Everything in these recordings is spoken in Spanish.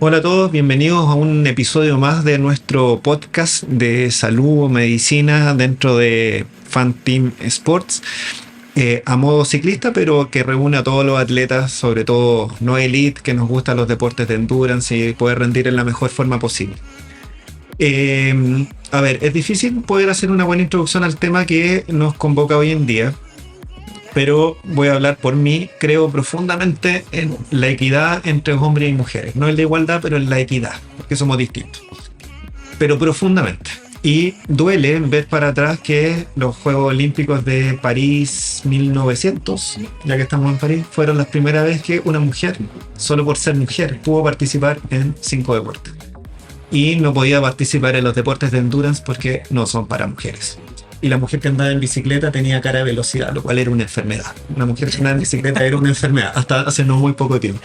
Hola a todos, bienvenidos a un episodio más de nuestro podcast de salud o medicina dentro de Fan Team Sports, a modo ciclista, pero que reúne a todos los atletas, sobre todo no elite, que nos gustan los deportes de endurance y poder rendir en la mejor forma posible. A ver, es difícil poder hacer una buena introducción al tema que nos convoca hoy en día, pero voy a hablar por mí. Creo profundamente en la equidad entre hombres y mujeres, no en la igualdad, pero en la equidad, porque somos distintos, pero profundamente. Y duele ver para atrás que los Juegos Olímpicos de París 1900, ya que estamos en París, fueron la primera vez que una mujer, solo por ser mujer, pudo participar en 5 deportes. Y no podía participar en los deportes de endurance porque no son para mujeres. Y la mujer que andaba en bicicleta tenía cara de velocidad, lo cual era una enfermedad. Una mujer que andaba en bicicleta era una enfermedad, hasta hace no muy poco tiempo.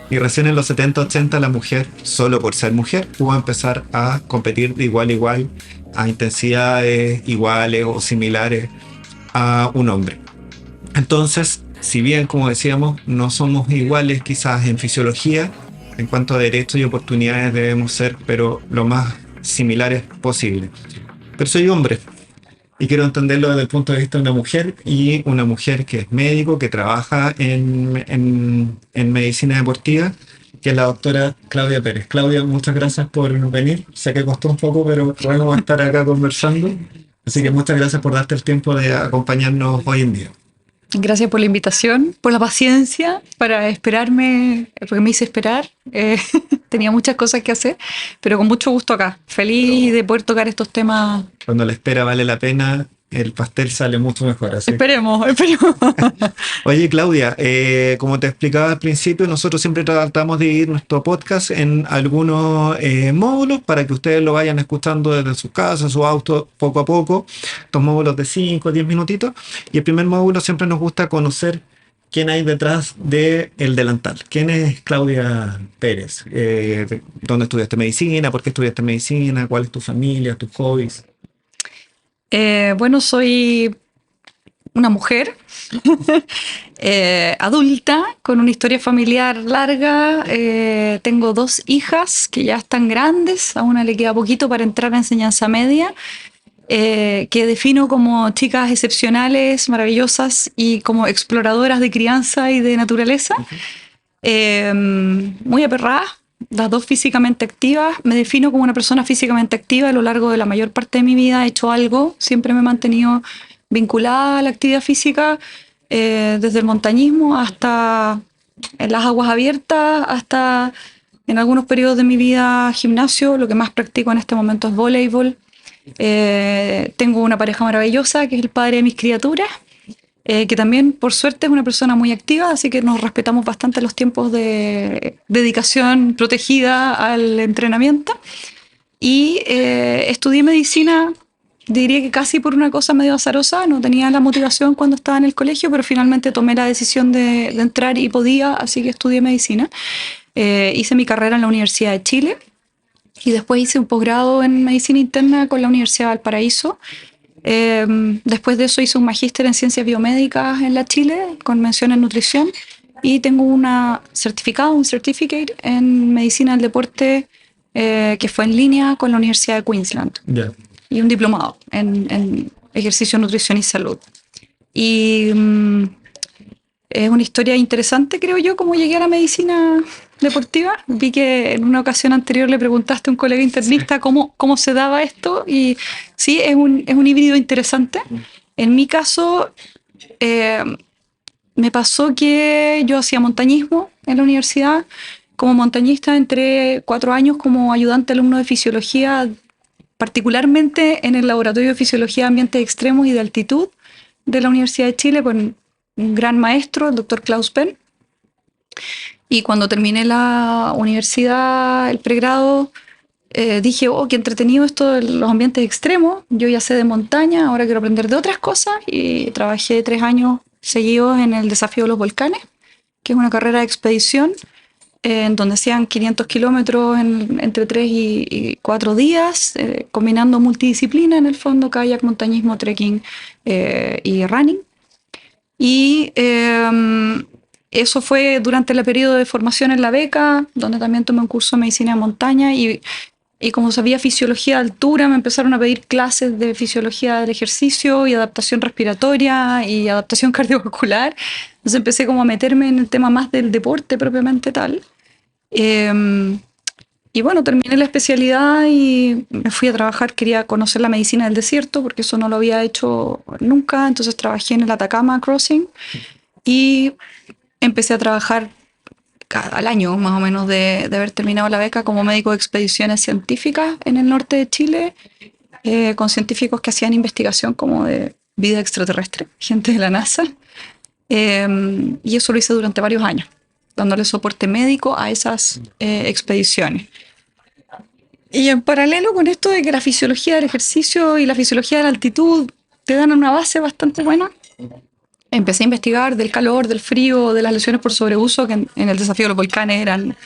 Y recién en los 70-80 la mujer, solo por ser mujer, pudo empezar a competir de igual a igual, a intensidades iguales o similares a un hombre. Entonces, si bien, como decíamos, no somos iguales quizás en fisiología, en cuanto a derechos y oportunidades debemos ser, pero lo más similares posible. Pero soy hombre y quiero entenderlo desde el punto de vista de una mujer, y una mujer que es médico, que trabaja en medicina deportiva, que es la doctora Claudia Pérez. Claudia, muchas gracias por venir. Sé que costó un poco, pero podemos estar acá conversando. Así que muchas gracias por darte el tiempo de acompañarnos hoy en día. Gracias por la invitación, por la paciencia para esperarme, porque me hice esperar. Tenía muchas cosas que hacer, pero con mucho gusto acá. Feliz de poder tocar estos temas. Cuando la espera vale la pena, el pastel sale mucho mejor. Así. Esperemos. Oye, Claudia, como te explicaba al principio, nosotros siempre tratamos de dividir nuestro podcast en algunos módulos para que ustedes lo vayan escuchando desde sus casas, su auto, poco a poco. Estos módulos de 5 o 10 minutitos. Y el primer módulo siempre nos gusta conocer quién hay detrás del delantal. ¿Quién es Claudia Pérez? ¿Dónde estudiaste medicina? ¿Por qué estudiaste medicina? ¿Cuál es tu familia, tus hobbies? Bueno, soy una mujer adulta con una historia familiar larga. Tengo 2 hijas que ya están grandes. A una le queda poquito para entrar a enseñanza media, que defino como chicas excepcionales, maravillosas y como exploradoras de crianza y de naturaleza. Muy aperradas, las 2 físicamente activas. Me defino como una persona físicamente activa. A lo largo de la mayor parte de mi vida he hecho algo, siempre me he mantenido vinculada a la actividad física, desde el montañismo hasta en las aguas abiertas, hasta en algunos periodos de mi vida gimnasio. Lo que más practico en este momento es voleibol. Tengo una pareja maravillosa que es el padre de mis criaturas, que también por suerte es una persona muy activa, así que nos respetamos bastante los tiempos de dedicación protegida al entrenamiento. Y estudié medicina, diría que casi por una cosa medio azarosa. No tenía la motivación cuando estaba en el colegio, pero finalmente tomé la decisión de entrar y podía, así que estudié medicina. Hice mi carrera en la Universidad de Chile y después hice un posgrado en medicina interna con la Universidad de Valparaíso. Después de eso hice un magíster en ciencias biomédicas en la Chile con mención en nutrición, y tengo un certificate en medicina del deporte, que fue en línea con la Universidad de Queensland. Yeah. Y un diplomado en ejercicio, nutrición y salud. Y es una historia interesante, creo yo, cómo llegué a la medicina deportiva. Vi que en una ocasión anterior le preguntaste a un colega internista cómo se daba esto, y sí, es un híbrido interesante. En mi caso, me pasó que yo hacía montañismo en la universidad. Como montañista entré 4 años como ayudante alumno de fisiología, particularmente en el Laboratorio de Fisiología de Ambientes Extremos y de Altitud de la Universidad de Chile, con un gran maestro, el doctor Klaus Penn. Y cuando terminé la universidad, el pregrado, dije, qué entretenido esto de los ambientes extremos. Yo ya sé de montaña, ahora quiero aprender de otras cosas. Y trabajé 3 años seguidos en el Desafío de los Volcanes, que es una carrera de expedición, en donde hacían 500 kilómetros entre 3 y 4 días, combinando multidisciplina en el fondo: kayak, montañismo, trekking y running. Y Eso fue durante el periodo de formación en la beca, donde también tomé un curso de medicina de montaña y como sabía fisiología de altura, me empezaron a pedir clases de fisiología del ejercicio y adaptación respiratoria y adaptación cardiovascular. Entonces empecé como a meterme en el tema más del deporte propiamente tal. Y bueno, terminé la especialidad y me fui a trabajar. Quería conocer la medicina del desierto porque eso no lo había hecho nunca. Entonces trabajé en el Atacama Crossing y empecé a trabajar al año más o menos de haber terminado la beca como médico de expediciones científicas en el norte de Chile, con científicos que hacían investigación como de vida extraterrestre, gente de la NASA. Y eso lo hice durante varios años, dándole soporte médico a esas expediciones. Y en paralelo con esto de que la fisiología del ejercicio y la fisiología de la altitud te dan una base bastante buena, empecé a investigar del calor, del frío, de las lesiones por sobreuso, que en el desafío de los volcanes eran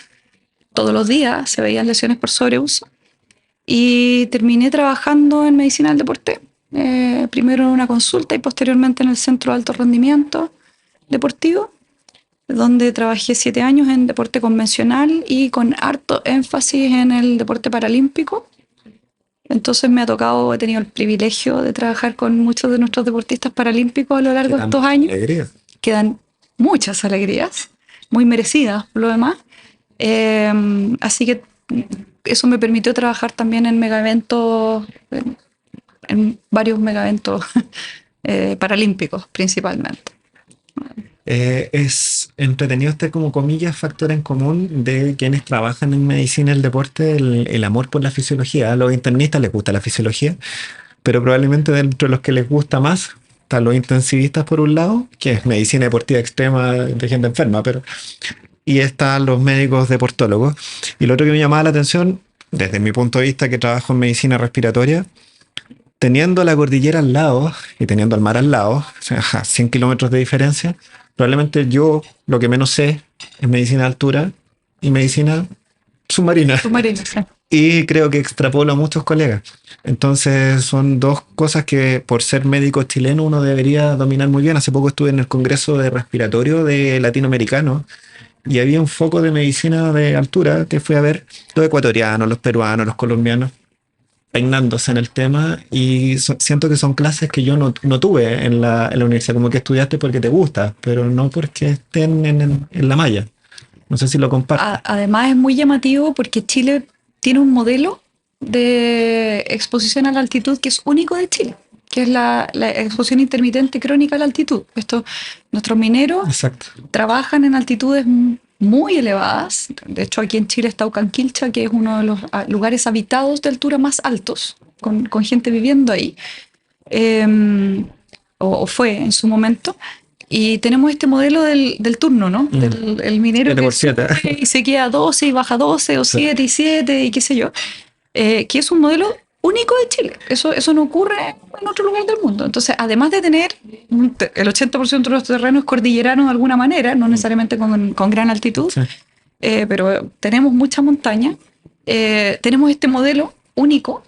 todos los días, se veían lesiones por sobreuso. Y terminé trabajando en medicina del deporte, primero en una consulta y posteriormente en el Centro de Alto Rendimiento Deportivo, donde trabajé 7 años en deporte convencional y con harto énfasis en el deporte paralímpico. Entonces he tenido el privilegio de trabajar con muchos de nuestros deportistas paralímpicos a lo largo de estos años. Alegría. Que dan muchas alegrías, muy merecidas por lo demás. Así que eso me permitió trabajar también en megaeventos, en varios megaeventos paralímpicos principalmente. Es entretenido este, como comillas, factor en común de quienes trabajan en medicina del deporte, el amor por la fisiología. A los internistas les gusta la fisiología, pero probablemente dentro de los que les gusta más están los intensivistas por un lado, que es medicina deportiva extrema de gente enferma, y están los médicos deportólogos. Y lo otro que me llamaba la atención, desde mi punto de vista que trabajo en medicina respiratoria, teniendo la cordillera al lado y teniendo el mar al lado, o sea, 100 kilómetros de diferencia, probablemente yo lo que menos sé es medicina de altura y medicina submarina. Submarino, sí. Y creo que extrapolo a muchos colegas. Entonces son dos cosas que por ser médico chileno uno debería dominar muy bien. Hace poco estuve en el Congreso de Respiratorio de Latinoamericano y había un foco de medicina de altura que fui a ver los ecuatorianos, los peruanos, los colombianos peinándose en el tema y siento que son clases que yo no tuve en la universidad, como que estudiaste porque te gusta, pero no porque estén en la malla. No sé si lo comparto. Además es muy llamativo porque Chile tiene un modelo de exposición a la altitud que es único de Chile, que es la exposición intermitente crónica a la altitud. Nuestros mineros Exacto. trabajan en altitudes muy elevadas. De hecho, aquí en Chile está Ucanquilcha, que es uno de los lugares habitados de altura más altos, con gente viviendo ahí, o fue en su momento. Y tenemos este modelo del turno, ¿no? El minero que sube y se queda 12 y baja 12, o 7 y 7, y qué sé yo. Que es un modelo único de Chile. Eso no ocurre en otro lugar del mundo. Entonces, además de tener el 80% de los terrenos cordilleranos de alguna manera, no necesariamente con gran altitud, sí, pero tenemos mucha montaña, tenemos este modelo único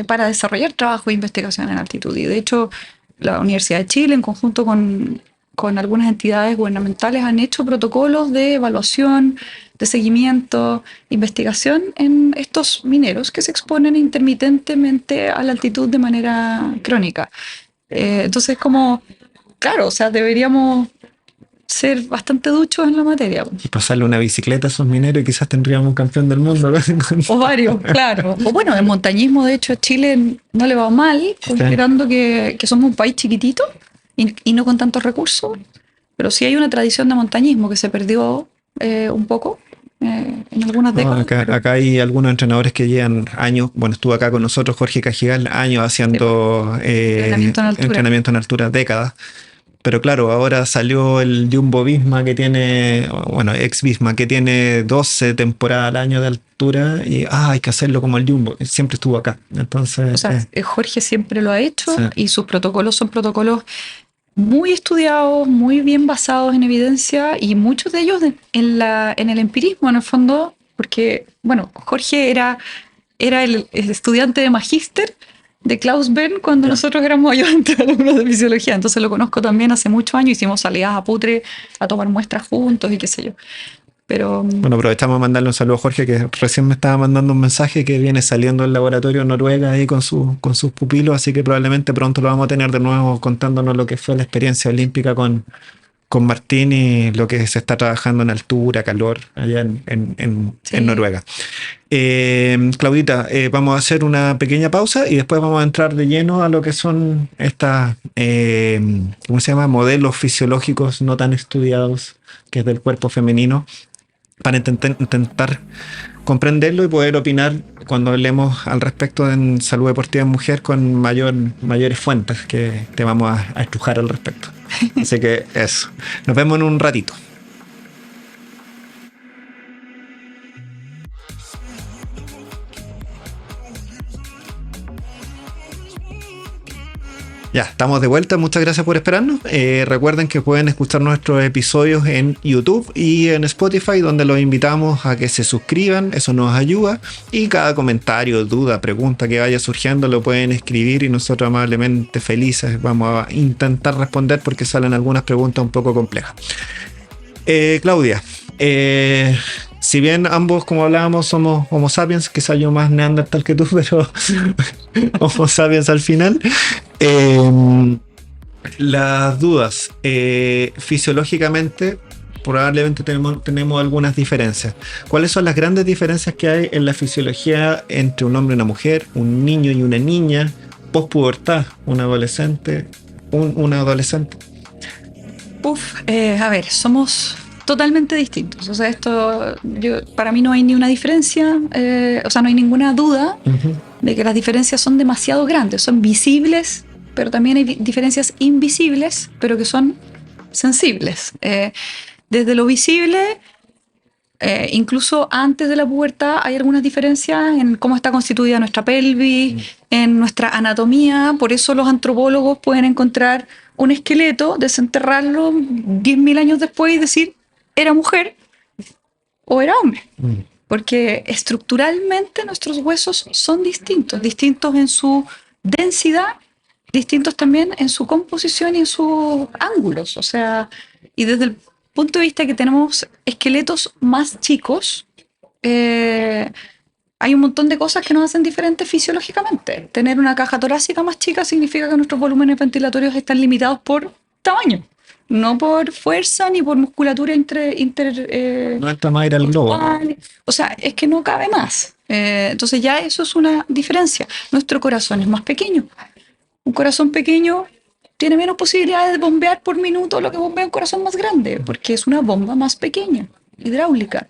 para desarrollar trabajo de investigación en altitud. Y de hecho, la Universidad de Chile, en conjunto con algunas entidades gubernamentales, han hecho protocolos de evaluación, de seguimiento, investigación en estos mineros que se exponen intermitentemente a la altitud de manera crónica. Entonces, como, claro, o sea, deberíamos ser bastante duchos en la materia. Y pasarle una bicicleta a esos mineros y quizás tendríamos un campeón del mundo. O varios, claro. O bueno, el montañismo, de hecho, a Chile no le va mal, considerando que somos un país chiquitito y no con tantos recursos, pero sí hay una tradición de montañismo que se perdió un poco en algunas décadas. Acá hay algunos entrenadores que llevan años, bueno, estuvo acá con nosotros Jorge Cajigal, años haciendo entrenamiento en altura, décadas. Pero claro, ahora salió el Jumbo Visma que tiene, bueno, ex Visma, que tiene 12 temporadas al año de altura y hay que hacerlo como el Jumbo. Siempre estuvo acá. Entonces, o sea, Jorge siempre lo ha hecho, sí, y sus protocolos son protocolos muy estudiados, muy bien basados en evidencia y muchos de ellos en el empirismo, en el fondo, porque, bueno, Jorge era el estudiante de magíster de Klaus Bern cuando nosotros éramos ayudantes de alumnos de fisiología. Entonces lo conozco también hace muchos años. Hicimos salidas a Putre a tomar muestras juntos y qué sé yo. Pero Bueno, aprovechamos a mandarle un saludo a Jorge, que recién me estaba mandando un mensaje que viene saliendo del laboratorio en Noruega ahí con sus pupilos, así que probablemente pronto lo vamos a tener de nuevo contándonos lo que fue la experiencia olímpica con Martín y lo que se está trabajando en altura, calor, allá sí. en Noruega. Claudita, vamos a hacer una pequeña pausa y después vamos a entrar de lleno a lo que son estas, ¿cómo se llama? Modelos fisiológicos no tan estudiados, que es del cuerpo femenino, para intentar comprenderlo y poder opinar cuando hablemos al respecto en salud deportiva en mujer con mayores fuentes que te vamos a estrujar al respecto. Así que eso. Nos vemos en un ratito. Ya, estamos de vuelta. Muchas gracias por esperarnos. Recuerden que pueden escuchar nuestros episodios en YouTube y en Spotify, donde los invitamos a que se suscriban. Eso nos ayuda. Y cada comentario, duda, pregunta que vaya surgiendo lo pueden escribir y nosotros amablemente felices vamos a intentar responder porque salen algunas preguntas un poco complejas. Claudia, si bien ambos, como hablábamos, somos Homo sapiens, quizás yo más neandertal que tú, pero Homo sapiens al final. Las dudas, fisiológicamente probablemente tenemos algunas diferencias. ¿Cuáles son las grandes diferencias que hay en la fisiología entre un hombre y una mujer, un niño y una niña, pospubertad, un adolescente, una adolescente? A ver, somos totalmente distintos. O sea, para mí no hay ni una diferencia, no hay ninguna duda de que las diferencias son demasiado grandes, son visibles, pero también hay diferencias invisibles, pero que son sensibles. Desde lo visible, incluso antes de la pubertad, hay algunas diferencias en cómo está constituida nuestra pelvis, en nuestra anatomía. Por eso los antropólogos pueden encontrar un esqueleto, desenterrarlo 10.000 años después y decir, ¿era mujer o era hombre? Porque estructuralmente nuestros huesos son distintos en su densidad, distintos también en su composición y en sus ángulos. O sea, y desde el punto de vista que tenemos esqueletos más chicos, hay un montón de cosas que nos hacen diferentes fisiológicamente. Tener una caja torácica más chica significa que nuestros volúmenes ventilatorios están limitados por tamaño, no por fuerza ni por musculatura No está más ir al globo. O sea, es que no cabe más. Entonces ya eso es una diferencia. Nuestro corazón es más pequeño. Un corazón pequeño tiene menos posibilidades de bombear por minuto lo que bombea un corazón más grande, porque es una bomba más pequeña, hidráulica.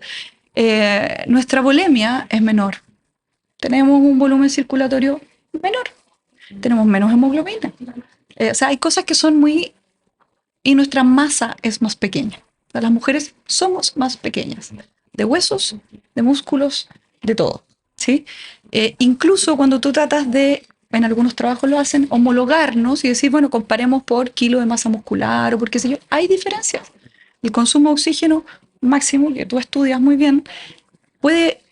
Nuestra volemia es menor. Tenemos un volumen circulatorio menor. Tenemos menos hemoglobina. O sea, hay cosas que son muy... Y nuestra masa es más pequeña. O sea, las mujeres somos más pequeñas. De huesos, de músculos, de todo. ¿Sí? Incluso cuando tú tratas de, en algunos trabajos lo hacen, homologarnos y decir, bueno, comparemos por kilo de masa muscular o por qué sé yo, hay diferencias. El consumo de oxígeno máximo, que tú estudias muy bien,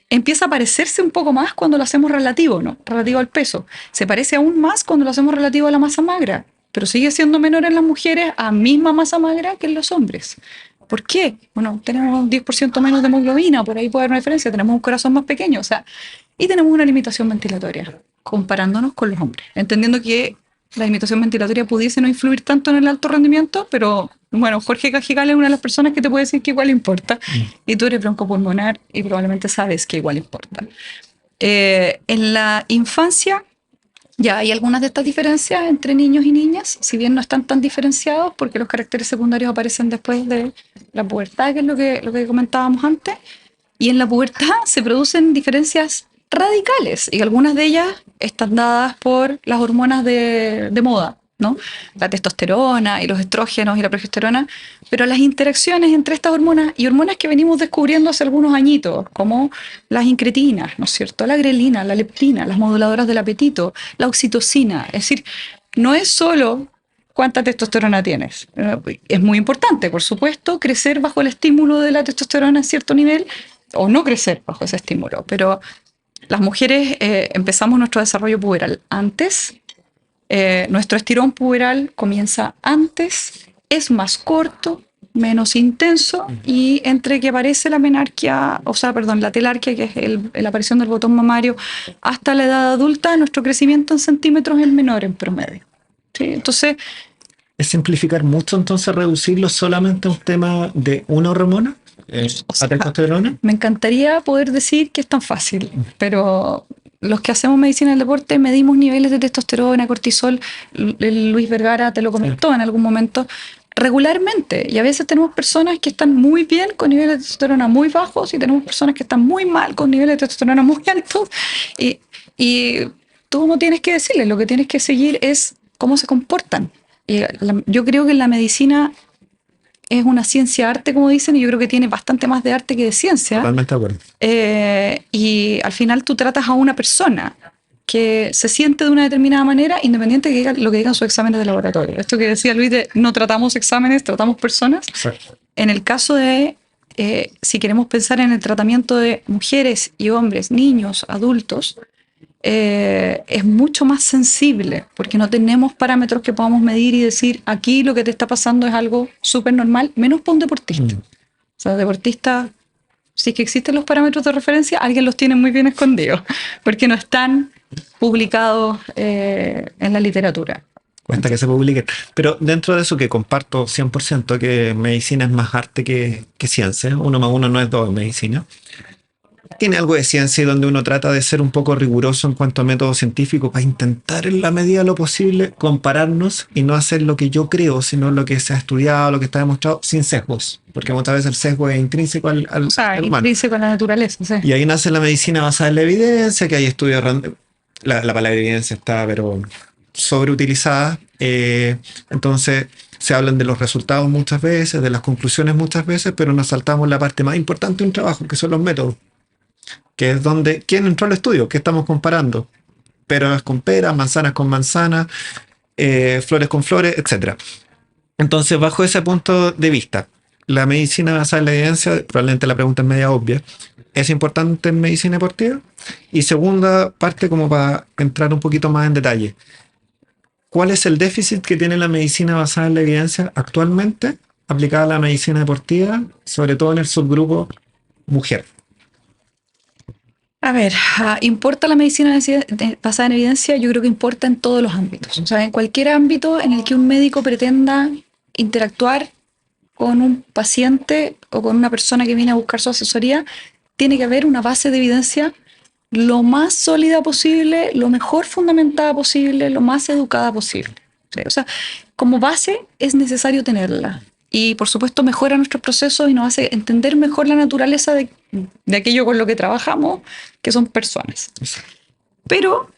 empieza a parecerse un poco más cuando lo hacemos relativo, ¿no? Relativo al peso. Se parece aún más cuando lo hacemos relativo a la masa magra, pero sigue siendo menor en las mujeres a misma masa magra que en los hombres. ¿Por qué? Bueno, tenemos un 10% menos de hemoglobina, por ahí puede haber una diferencia, tenemos un corazón más pequeño, o sea, y tenemos una limitación ventilatoria, comparándonos con los hombres, entendiendo que la limitación ventilatoria pudiese no influir tanto en el alto rendimiento, pero bueno, Jorge Cajigal es una de las personas que te puede decir que igual importa, y tú eres broncopulmonar y probablemente sabes que igual importa. En la infancia ya hay algunas de estas diferencias entre niños y niñas, si bien no están tan diferenciados porque los caracteres secundarios aparecen después de la pubertad, que es lo que comentábamos antes, y en la pubertad se producen diferencias radicales y algunas de ellas están dadas por las hormonas de moda, ¿no? La testosterona y los estrógenos y la progesterona, pero las interacciones entre estas hormonas y hormonas que venimos descubriendo hace algunos añitos, como las incretinas, ¿no es cierto? La grelina, la leptina, las moduladoras del apetito, la oxitocina, es decir, no es solo cuánta testosterona tienes. Es muy importante, por supuesto, crecer bajo el estímulo de la testosterona a cierto nivel o no crecer bajo ese estímulo, pero Las mujeres empezamos nuestro desarrollo puberal antes. Nuestro estirón puberal comienza antes, es más corto, menos intenso, y entre que aparece la menarquia, la telarquia, que es la aparición del botón mamario, hasta la edad adulta, nuestro crecimiento en centímetros es menor en promedio. ¿Sí? Entonces, ¿es simplificar mucho entonces reducirlo solamente a un tema de una hormona? ¿A testosterona? Me encantaría poder decir que es tan fácil, pero los que hacemos medicina del deporte medimos niveles de testosterona, cortisol. Luis Vergara te lo comentó en algún momento, regularmente. Y a veces tenemos personas que están muy bien con niveles de testosterona muy bajos y tenemos personas que están muy mal con niveles de testosterona muy altos. Y tú no tienes que decirles, lo que tienes que seguir es cómo se comportan. Yo creo que en la medicina es una ciencia-arte, como dicen, y yo creo que tiene bastante más de arte que de ciencia. Totalmente de acuerdo. Y al final tú tratas a una persona que se siente de una determinada manera, independiente de lo que digan sus exámenes de laboratorio. Esto que decía Luis de no tratamos exámenes, tratamos personas. Exacto. En el caso de, si queremos pensar en el tratamiento de mujeres y hombres, niños, adultos, es mucho más sensible porque no tenemos parámetros que podamos medir y decir aquí lo que te está pasando es algo súper normal, menos para un deportista. O sea, deportistas, si es que existen los parámetros de referencia, alguien los tiene muy bien escondidos porque no están publicados en la literatura. Cuesta que se publique. Pero dentro de eso, que comparto 100% que medicina es más arte que ciencia, 1 más 1 no es 2 en medicina. Tiene algo de ciencia y donde uno trata de ser un poco riguroso en cuanto a método científico para intentar en la medida de lo posible compararnos y no hacer lo que yo creo, sino lo que se ha estudiado, lo que está demostrado, sin sesgos. Porque muchas veces el sesgo es intrínseco al humano. Intrínseco a la naturaleza. Sí. Y ahí nace la medicina basada en la evidencia, que hay estudios... La palabra evidencia está, pero sobreutilizada. Entonces se hablan de los resultados muchas veces, de las conclusiones muchas veces, pero nos saltamos la parte más importante de un trabajo, que son los métodos. Que es donde, ¿quién entró al estudio? ¿Qué estamos comparando? Peras con peras, manzanas con manzanas, flores con flores, etc. Entonces, bajo ese punto de vista, la medicina basada en la evidencia, probablemente la pregunta es media obvia, ¿es importante en medicina deportiva? Y segunda parte, como para entrar un poquito más en detalle, ¿cuál es el déficit que tiene la medicina basada en la evidencia actualmente aplicada a la medicina deportiva, sobre todo en el subgrupo mujer? A ver, ¿importa la medicina basada en evidencia? Yo creo que importa en todos los ámbitos. O sea, en cualquier ámbito en el que un médico pretenda interactuar con un paciente o con una persona que viene a buscar su asesoría, tiene que haber una base de evidencia lo más sólida posible, lo mejor fundamentada posible, lo más educada posible. O sea, como base es necesario tenerla. Y por supuesto mejora nuestros procesos y nos hace entender mejor la naturaleza de aquello con lo que trabajamos, que son personas. Pero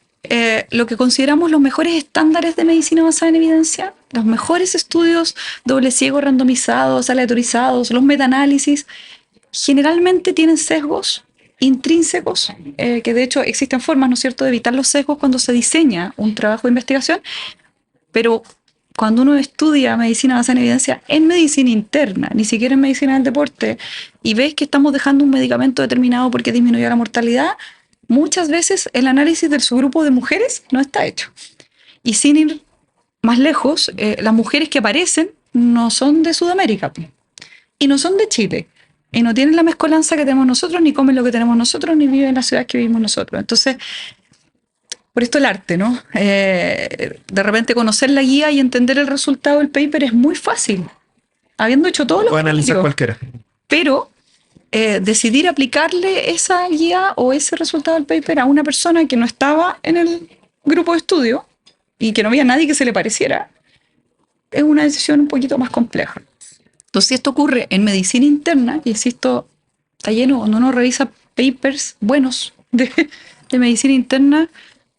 lo que consideramos los mejores estándares de medicina basada en evidencia, los mejores estudios doble ciego randomizados, aleatorizados, los metaanálisis, generalmente tienen sesgos intrínsecos, que de hecho existen formas, ¿no es cierto?, de evitar los sesgos cuando se diseña un trabajo de investigación, pero cuando uno estudia medicina basada en evidencia en medicina interna, ni siquiera en medicina del deporte, y ves que estamos dejando un medicamento determinado porque disminuyó la mortalidad, muchas veces el análisis del subgrupo de mujeres no está hecho. Y sin ir más lejos, las mujeres que aparecen no son de Sudamérica y no son de Chile. Y no tienen la mezcolanza que tenemos nosotros, ni comen lo que tenemos nosotros, ni viven en las ciudades que vivimos nosotros. Entonces, por esto el arte, ¿no? De repente conocer la guía y entender el resultado del paper es muy fácil, habiendo hecho todo lo que puede analizar cualquiera. Pero decidir aplicarle esa guía o ese resultado del paper a una persona que no estaba en el grupo de estudio y que no había nadie que se le pareciera, es una decisión un poquito más compleja. Entonces, si esto ocurre en medicina interna, y insisto, está lleno, cuando uno revisa papers buenos de medicina interna,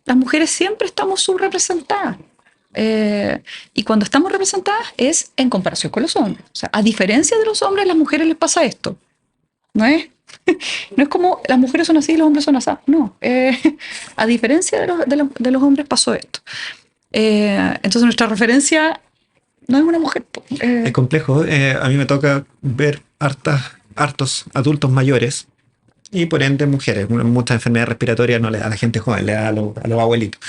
las mujeres siempre estamos subrepresentadas. Y cuando estamos representadas es en comparación con los hombres. O sea, a diferencia de los hombres, a las mujeres les pasa esto. No es como las mujeres son así y los hombres son así. No. A diferencia de los hombres pasó esto. Entonces nuestra referencia no es una mujer. Es complejo. A mí me toca ver hartos adultos mayores y por ende mujeres. Muchas enfermedades respiratorias no le da a la gente joven, le da a los abuelitos.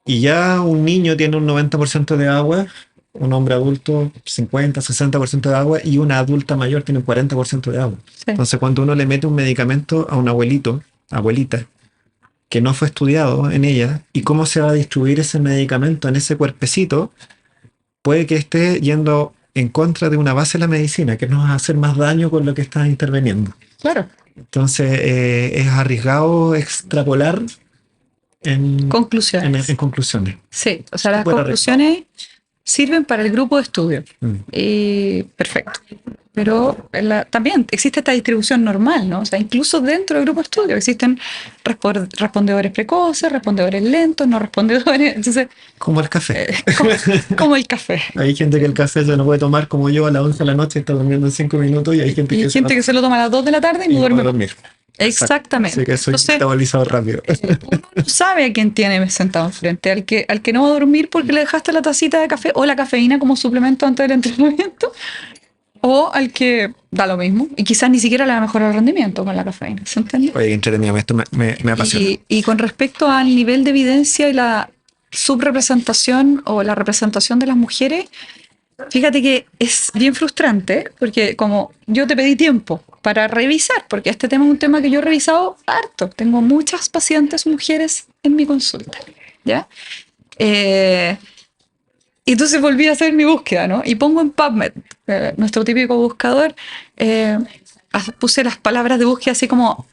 Y ya un niño tiene un 90% de agua, un hombre adulto 50, 60% de agua y una adulta mayor tiene un 40% de agua. Sí. Entonces cuando uno le mete un medicamento a un abuelito, abuelita, que no fue estudiado en ella, y cómo se va a distribuir ese medicamento en ese cuerpecito, puede que esté yendo en contra de una base de la medicina, que nos va a hacer más daño con lo que está interviniendo. Claro. Entonces es arriesgado extrapolar en Conclusiones. en conclusiones. Sí, o sea, las Súper conclusiones sirven para el grupo de estudio. Mm. Y perfecto. Pero también existe esta distribución normal, ¿no? O sea, incluso dentro del grupo de estudio existen respondedores precoces, respondedores lentos, no respondedores. Entonces, Como el café. como el café. Hay gente que el café se lo puede tomar como yo a las 11 de la noche, está durmiendo en 5 minutos, y hay gente Y que hay gente que se lo toma a las 2 de la tarde y no va duerme. a dormir. Exactamente. Así que soy Entonces, metabolizado rápido. uno no sabe a quién tiene sentado enfrente, al que no va a dormir porque le dejaste la tacita de café o la cafeína como suplemento antes del entrenamiento, o al que da lo mismo y quizás ni siquiera le va a mejorar el rendimiento con la cafeína. ¿Se entiende? Oye, qué entretenido, esto me apasiona. Y con respecto al nivel de evidencia y la subrepresentación o la representación de las mujeres, fíjate que es bien frustrante porque como yo te pedí tiempo para revisar, porque este tema es un tema que yo he revisado harto. Tengo muchas pacientes mujeres en mi consulta, ¿ya? Y entonces volví a hacer mi búsqueda, ¿no? Y pongo en PubMed, nuestro típico buscador, puse las palabras de búsqueda así como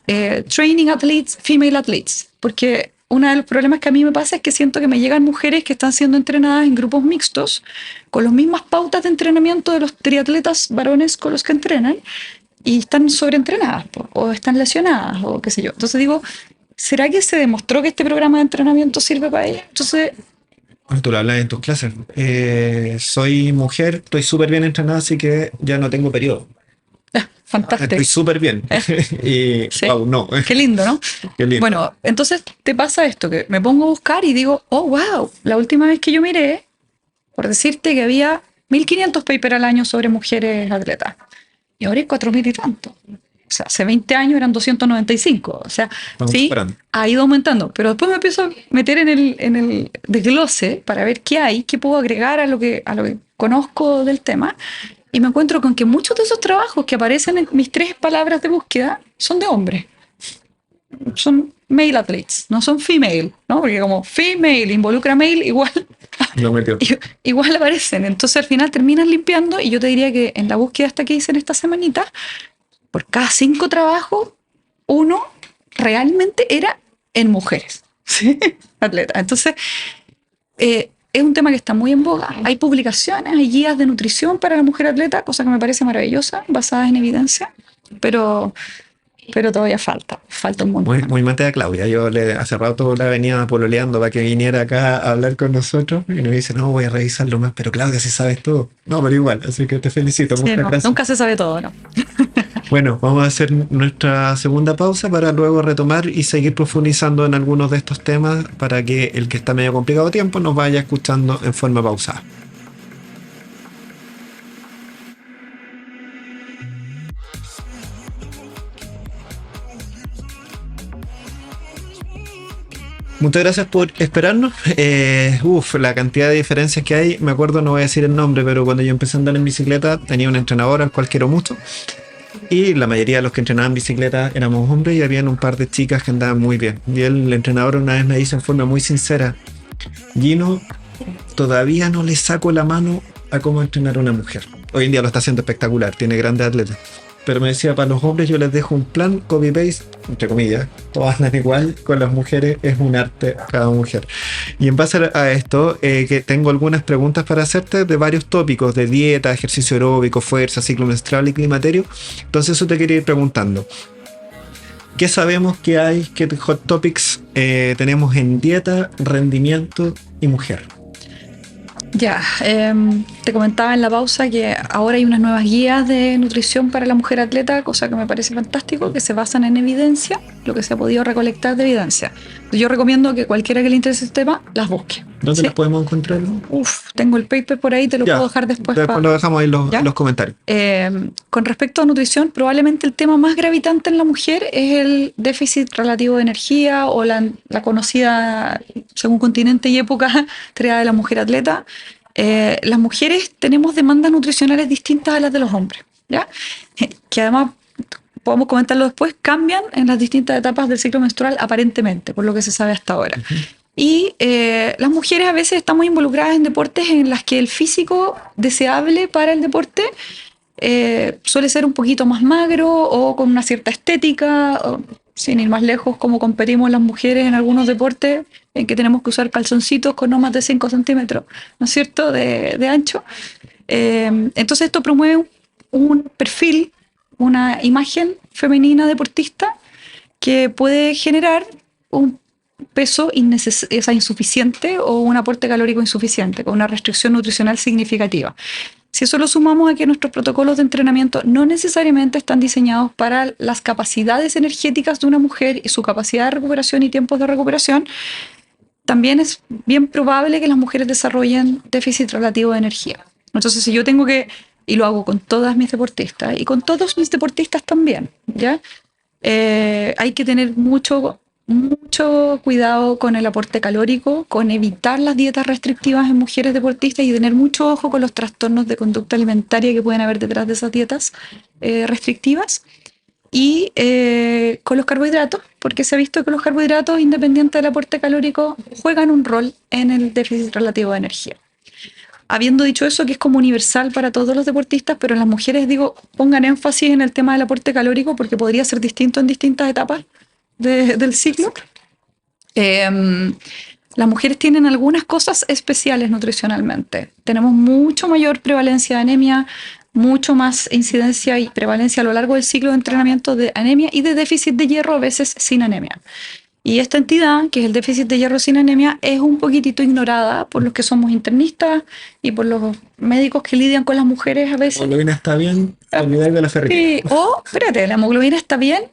training athletes, female athletes, porque uno de los problemas que a mí me pasa es que siento que me llegan mujeres que están siendo entrenadas en grupos mixtos, con las mismas pautas de entrenamiento de los triatletas varones con los que entrenan, y están sobreentrenadas, o están lesionadas, o qué sé yo. Entonces digo, ¿será que se demostró que este programa de entrenamiento sirve para ellas? Entonces, Bueno, tú lo hablas en tus clases. Soy mujer, estoy súper bien entrenada, así que ya no tengo periodo. fantástico. Estoy súper bien. Y Sí. wow, no. Qué lindo, ¿no? Qué lindo. Bueno, entonces te pasa esto, que me pongo a buscar y digo, oh, wow, la última vez que yo miré, por decirte que había 1500 papers al año sobre mujeres atletas. Y ahora hay 4000 y tanto. O sea, hace 20 años eran 295. O sea, Vamos sí, superando. ha ido aumentando. Pero después me empiezo a meter en el desglose para ver qué hay, qué puedo agregar a lo que conozco del tema. Y me encuentro con que muchos de esos trabajos que aparecen en mis 3 palabras de búsqueda son de hombres. Son male athletes, no son female, ¿no? Porque como female involucra male, Lo metió. igual aparecen. Entonces al final terminas limpiando y yo te diría que en la búsqueda hasta que hice en esta semanita, por cada 5 trabajos, 1 realmente era en mujeres, ¿sí? Atletas. Entonces, es un tema que está muy en boga. Hay publicaciones, hay guías de nutrición para la mujer atleta, cosa que me parece maravillosa, basadas en evidencia, pero todavía falta un montón. Muy matea Claudia. Yo hace rato la venía pololeando para que viniera acá a hablar con nosotros y nos dice, no, voy a revisarlo más, pero Claudia, si sabes todo. No, pero igual, así que te felicito. Sí, Muchas no, gracias. nunca se sabe todo, ¿no? Bueno, vamos a hacer nuestra segunda pausa para luego retomar y seguir profundizando en algunos de estos temas para que el que está medio complicado de tiempo nos vaya escuchando en forma pausada. Muchas gracias por esperarnos. La cantidad de diferencias que hay. Me acuerdo, no voy a decir el nombre, pero cuando yo empecé a andar en bicicleta tenía un entrenador al cual quiero mucho. Y la mayoría de los que entrenaban bicicleta éramos hombres y habían un par de chicas que andaban muy bien. Y el entrenador una vez me dice en forma muy sincera, Gino, todavía no le saco la mano a cómo entrenar a una mujer. Hoy en día lo está haciendo espectacular, tiene grandes atletas. Pero me decía, para los hombres yo les dejo un plan copy-paste, entre comillas, todas andan igual, con las mujeres es un arte cada mujer. Y en base a esto, que tengo algunas preguntas para hacerte de varios tópicos, de dieta, ejercicio aeróbico, fuerza, ciclo menstrual y climaterio. Entonces eso te quería ir preguntando. ¿Qué sabemos que hay, qué hot topics tenemos en dieta, rendimiento y mujer? Ya, te comentaba en la pausa que ahora hay unas nuevas guías de nutrición para la mujer atleta, cosa que me parece fantástico, que se basan en evidencia, lo que se ha podido recolectar de evidencia. Yo recomiendo que cualquiera que le interese este tema las busque. ¿Dónde ¿Sí? las podemos encontrar? Tengo el paper por ahí, te lo Ya, puedo dejar después. después lo dejamos ahí en los comentarios. Con respecto a nutrición, probablemente el tema más gravitante en la mujer es el déficit relativo de energía o la conocida, según continente y época, triada de la mujer atleta. Las mujeres tenemos demandas nutricionales distintas a las de los hombres, ¿ya? Que además, podemos comentarlo después, cambian en las distintas etapas del ciclo menstrual aparentemente, por lo que se sabe hasta ahora. Y las mujeres a veces estamos involucradas en deportes en las que el físico deseable para el deporte suele ser un poquito más magro o con una cierta estética, o, sin ir más lejos, como competimos las mujeres en algunos deportes en que tenemos que usar calzoncitos con no más de 5 centímetros, ¿no es cierto?, de ancho. Entonces esto promueve un perfil, una imagen femenina deportista que puede generar un peso insuficiente o un aporte calórico insuficiente, con una restricción nutricional significativa. Si eso lo sumamos a que nuestros protocolos de entrenamiento no necesariamente están diseñados para las capacidades energéticas de una mujer y su capacidad de recuperación y tiempos de recuperación, también es bien probable que las mujeres desarrollen déficit relativo de energía. Entonces, si yo tengo que, y lo hago con todas mis deportistas y con todos mis deportistas también, ¿ya? Hay que tener mucho cuidado con el aporte calórico, con evitar las dietas restrictivas en mujeres deportistas y tener mucho ojo con los trastornos de conducta alimentaria que pueden haber detrás de esas dietas restrictivas. Y con los carbohidratos, porque se ha visto que los carbohidratos, independiente del aporte calórico, juegan un rol en el déficit relativo de energía. Habiendo dicho eso, que es como universal para todos los deportistas, pero en las mujeres, digo, pongan énfasis en el tema del aporte calórico porque podría ser distinto en distintas etapas del ciclo. Las mujeres tienen algunas cosas especiales nutricionalmente. Tenemos mucho mayor prevalencia de anemia, mucho más incidencia y prevalencia a lo largo del ciclo de entrenamiento de anemia y de déficit de hierro, a veces sin anemia. Y esta entidad, que es el déficit de hierro sin anemia, es un poquitito ignorada por los que somos internistas y por los médicos que lidian con las mujeres a veces. La hemoglobina está bien, olvidar de la ferritina. Sí, espérate, la hemoglobina está bien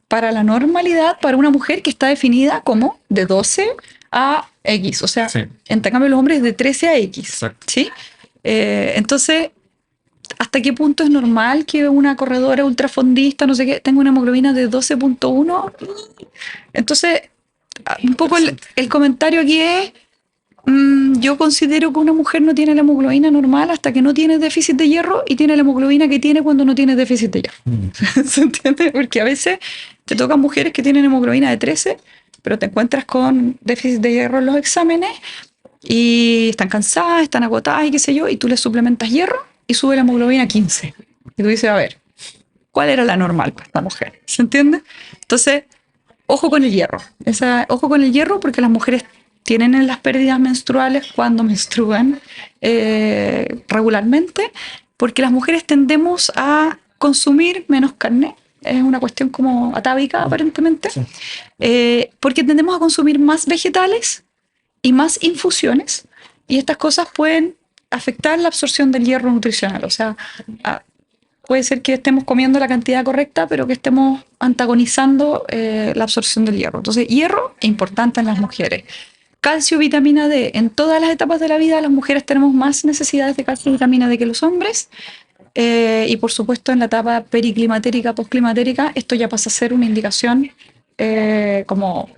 para la normalidad, para una mujer que está definida como de 12 a X, o sea, Sí. en cambio los hombres de 13 a X. Exacto. ¿Sí? Entonces, ¿hasta qué punto es normal que una corredora ultrafondista, no sé qué, tenga una hemoglobina de 12.1? Entonces, un poco el comentario aquí es, yo considero que una mujer no tiene la hemoglobina normal hasta que no tiene déficit de hierro y tiene la hemoglobina que tiene cuando no tiene déficit de hierro. ¿Se entiende? Porque a veces te tocan mujeres que tienen hemoglobina de 13, pero te encuentras con déficit de hierro en los exámenes y están cansadas, están agotadas y qué sé yo, y tú les suplementas hierro y sube la hemoglobina a 15. Y tú dices, a ver, ¿cuál era la normal para esta mujer? ¿Se entiende? Entonces, ojo con el hierro. Ojo con el hierro porque las mujeres tienen las pérdidas menstruales cuando menstruan regularmente, porque las mujeres tendemos a consumir menos carne. Es una cuestión como atávica, aparentemente. Sí. Porque tendemos a consumir más vegetales y más infusiones, y estas cosas pueden afectar la absorción del hierro nutricional. O sea, puede ser que estemos comiendo la cantidad correcta, pero que estemos antagonizando la absorción del hierro. Entonces, hierro es importante en las mujeres. Calcio, vitamina D. En todas las etapas de la vida, las mujeres tenemos más necesidades de calcio y vitamina D que los hombres. Y por supuesto, en la etapa periclimatérica, postclimatérica, esto ya pasa a ser una indicación como